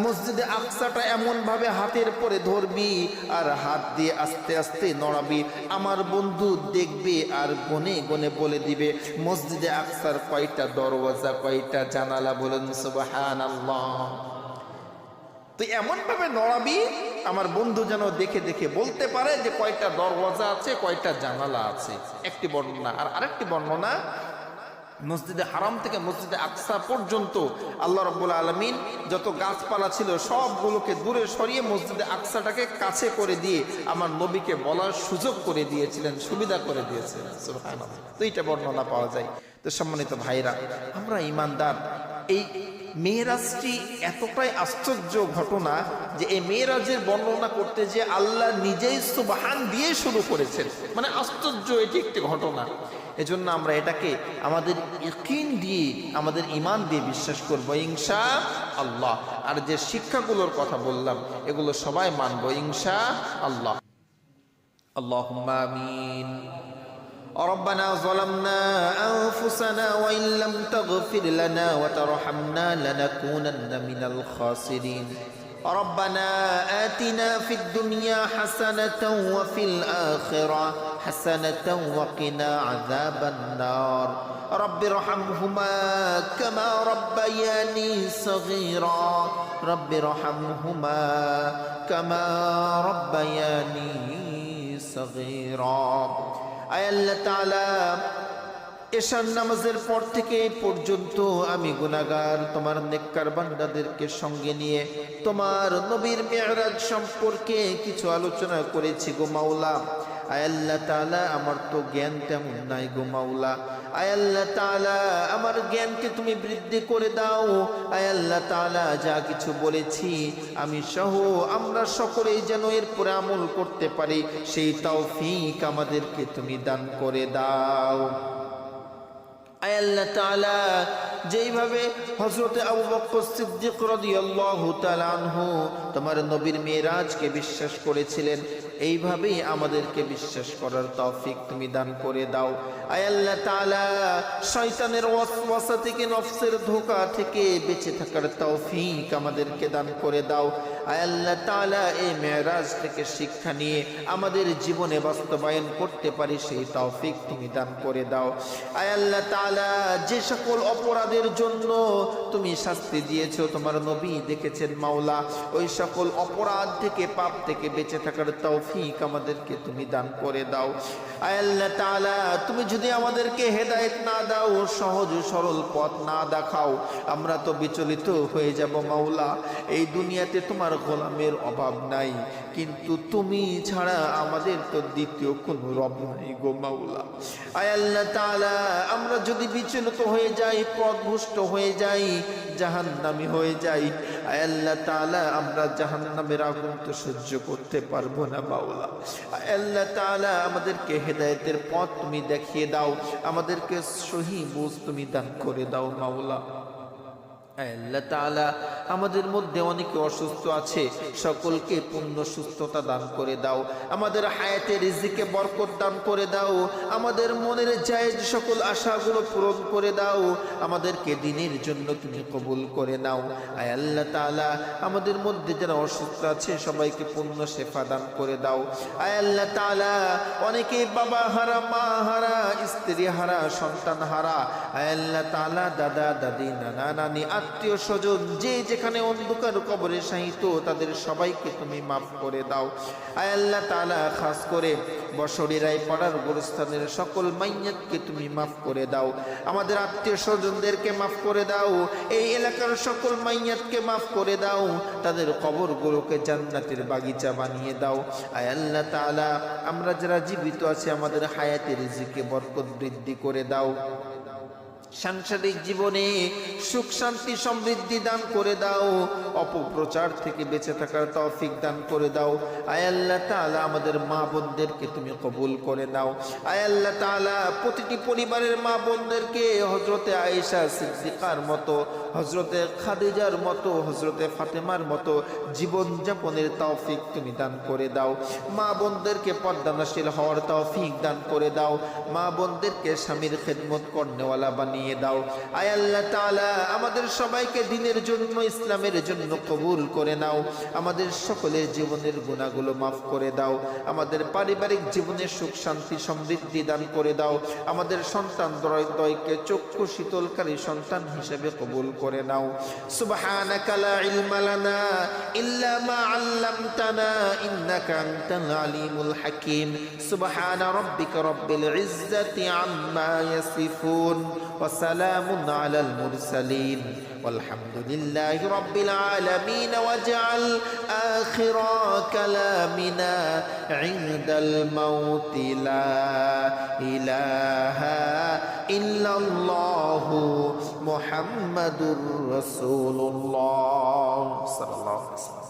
মসজিদে আকসাটা এমন ভাবে হাতের পরে ধরবি আর হাত দিয়ে আস্তে আস্তে নড়াবি, আমার বন্ধু দেখবে আর গনে গনে বলে দিবে মসজিদে আকসার কয়টা দরওয়াজা, কয়টা জানালা। বলেন সুবহানাল্লাহ। তুই এমন ভাবে নড়াবি আমার বন্ধু যেন দেখে দেখে বলতে পারে যে কয়টা দরওয়াজা আছে, কয়টা জানালা আছে। একটি বর্ণনা। আর আরেকটি বর্ণনা, মসজিদে হারাম থেকে মসজিদে আকসা পর্যন্ত আল্লাহ রাব্বুল আলামিন যত গাছপালা ছিল সবগুলোকে দূরে সরিয়ে মসজিদে আকসাটাকে কাছে করে দিয়ে আমার নবীকে বলার সুযোগ করে দিয়েছিলেন, সুবিধা করে দিয়েছিলেন। সুবহানাল্লাহ। তো এইটা বর্ণনা পাওয়া যায়। তো সম্মানিত ভাইরা, আমরা ঈমানদার, এই মেরাজটি এতটাই আশ্চর্য ঘটনা যে এই মেরাজের বর্ণনা করতে যে আল্লাহ নিজেই সুবহান দিয়ে শুরু করেছেন, মানে আশ্চর্য এটি একটি ঘটনা। এজন্য আমরা এটাকে আমাদের ইয়াকিন দিয়ে, আমাদের ঈমান দিয়ে বিশ্বাস করব ইনশাআল্লাহ। আর যে শিক্ষাগুলোর কথা বললাম এগুলো সবাই মানব ইনশাআল্লাহ। আল্লাহুম্মা আমিন। ربنا ظلمنا أنفسنا وإن لم تغفر لنا وترحمنا لنكونن من الخاسرين ربنا آتنا في الدنيا حسنة وفي الآخرة حسنة وقنا عذاب النار رب ارحمهما كما ربياني صغيرا رب ارحمهما كما ربياني صغيرا আয় আল্লাহ তাআলা, এশার নামাজের পর থেকে এই পর্যন্ত আমি গুনাহগার তোমার নেককার বান্দাদেরকে সঙ্গে নিয়ে তোমার নবীর মিরাজ সম্পর্কে কিছু আলোচনা করেছি গো মাওলা। আয় আল্লাহ তাআলা, আমার তো জ্ঞান তেমন নাই গো মাওলা। আয় আল্লাহ তাআলা, আমার জ্ঞানকে তুমি বৃদ্ধি করে দাও। আয় আল্লাহ তাআলা, যা কিছু বলেছি আমি সহ আমরা সকলেই যেন এরপরে আমল করতে পারি, সেই তৌফিক আমাদেরকে তুমি দান করে দাও। আয় আল্লাহ তাআলা, যেইভাবে হযরতে আবু বকর সিদ্দিক রাদিয়াল্লাহু তাআলা আনহু তোমার নবীর মিরাজকে বিশ্বাস করেছিলেন, এইভাবেই আমাদেরকে বিশ্বাস করার তৌফিক তুমি দান করে দাও। আয় আল্লাহ তাআলা, শয়তানের ওয়াসওয়াসা থেকে, নফসের ধোঁকা থেকে বেঁচে থাকার তৌফিক আমাদেরকে দান করে দাও। আয় আল্লাহ তাআলা, এই মিরাজ থেকে শিক্ষা নিয়ে আমাদের জীবনে বাস্তবায়ন করতে পারি, সেই তৌফিক তুমি দান করে দাও। আয় আল্লাহ তাআলা, যে সকল অপরাধের জন্য তুমি শাস্তি দিয়েছো তোমার নবী দেখেছেন মাওলা, ওই সকল অপরাধ থেকে, পাপ থেকে বেঁচে থাকার তৌফিক আমাদেরকে তুমি দান করে দাও। আয় আল্লাহ তাআলা, তুমি যদি আমাদেরকে হেদায়েত না দাও, সহজ সরল পথ না দেখাও, আমরা তো বিচলিত হয়ে যাব মাওলা। এই দুনিয়াতে তোমার গোলামের অভাব নাই, কিন্তু তুমি ছাড়া আমাদের তো দ্বিতীয় কোনো রব নাই গো মাওলা। আয় আল্লাহ তাআলা, আমরা যদি বিচলিত হয়ে যাই, পথভ্রষ্ট হয়ে যাই, জাহান্নামী হয়ে যাই, আয় আল্লাহ তাআলা, আমরা জাহান্নামের আগুন তো সহ্য করতে পারবো না মাওলা। আয় আল্লাহ তাআলা, আমাদেরকে হেদায়েতের পথ তুমি দেখিয়ে দাও, আমাদেরকে সহি বুঝ তুমি দান করে দাও মাওলা। আল্লাহ তাআলা, আমাদের মধ্যে অনেকে অসুস্থ আছে, সকলকে পূর্ণ সুস্থতা দান করে দাও। আমাদের হায়াতে রিজিকে বরকত দান করে দাও। আমাদের মনের জায়েজ সকল আশাগুলো পূরণ করে দাও। আমাদেরকে দিনের জন্য তুমি কবুল করে নাও। আয় আল্লাহ তাআলা, আমাদের মধ্যে যারা অসুস্থ আছে সবাইকে পূর্ণ শেফা দান করে দাও। আয় আল্লাহ তাআলা, অনেকেই বাবা হারা, মা হারা, স্ত্রী হারা, সন্তান হারা। আয় আল্লাহ তাআলা, দাদা দাদি, নানা নানি, আত্মীয় স্বজন যে যেখানে অন্ধকার কবরে শায়িত, তাদের সবাইকে তুমি মাফ করে দাও। আয় আল্লাহ তাআলা, খাস করে বছরের পাড়ার গোরস্থানের সকল মাইয়াতকে তুমি মাফ করে দাও। আমাদের আত্মীয় স্বজনদেরকে মাফ করে দাও। এই এলাকার সকল মাইয়াতকে মাফ করে দাও। তাদের কবরগুলোকে জান্নাতের বাগিচা বানিয়ে দাও। আয় আল্লাহ তাআলা, আমরা যারা জীবিত আছি আমাদের হায়াতের রিজিকে বরকত বৃদ্ধি করে দাও। সাংসারিক জীবনে সুখ শান্তি সমৃদ্ধি দান করে দাও। অপপ্রচার থেকে বেঁচে থাকার তৌফিক দান করে দাও। আয় আল্লাহ তাআলা, আমাদের মা বোনদেরকে তুমি কবুল করে নাও। আয় আল্লাহ তাআলা, প্রতিটি পরিবারের মা বোনদেরকে হযরতে আয়েশা সিদ্দিকার মতো, হযরতে খাদিজার মতো, হযরতে ফাতেমার মতো জীবন যাপনের তৌফিক তুমি দান করে দাও। মা বোনদেরকে পর্দানশীল হওয়ার তৌফিক দান করে দাও। মা বোনদেরকে স্বামীর খেদমত করনেওয়ালা বানিয়ে দাও। আয় আল্লাহ তাআলা, আমাদের সবাইকে দ্বীনের জন্য, ইসলামের জন্য কবুল করে নাও। আমাদের সকলের জীবনের গুনাহগুলো মাফ করে দাও। আমাদের পারিবারিক জীবনে সুখ শান্তি সমৃদ্ধি দান করে দাও। আমাদের সন্তান দ্বয়কে চক্ষু শীতলকারী সন্তান হিসেবে কবুল করে নাও। সুবহানাকা লা ইলমা লানা ইল্লা মা আল্লামতানা ইন্নাকা আনতাল আলিমুল হাকীম। সুবহানা রাব্বিকা রাব্বিল ইজ্জাতি আম্মা ইয়াসিফুন। وسلام على المرسلين والحمد لله رب العالمين واجعل آخر كلامنا عند الموت لا إله إلا الله محمد رسول الله صلى الله عليه وسلم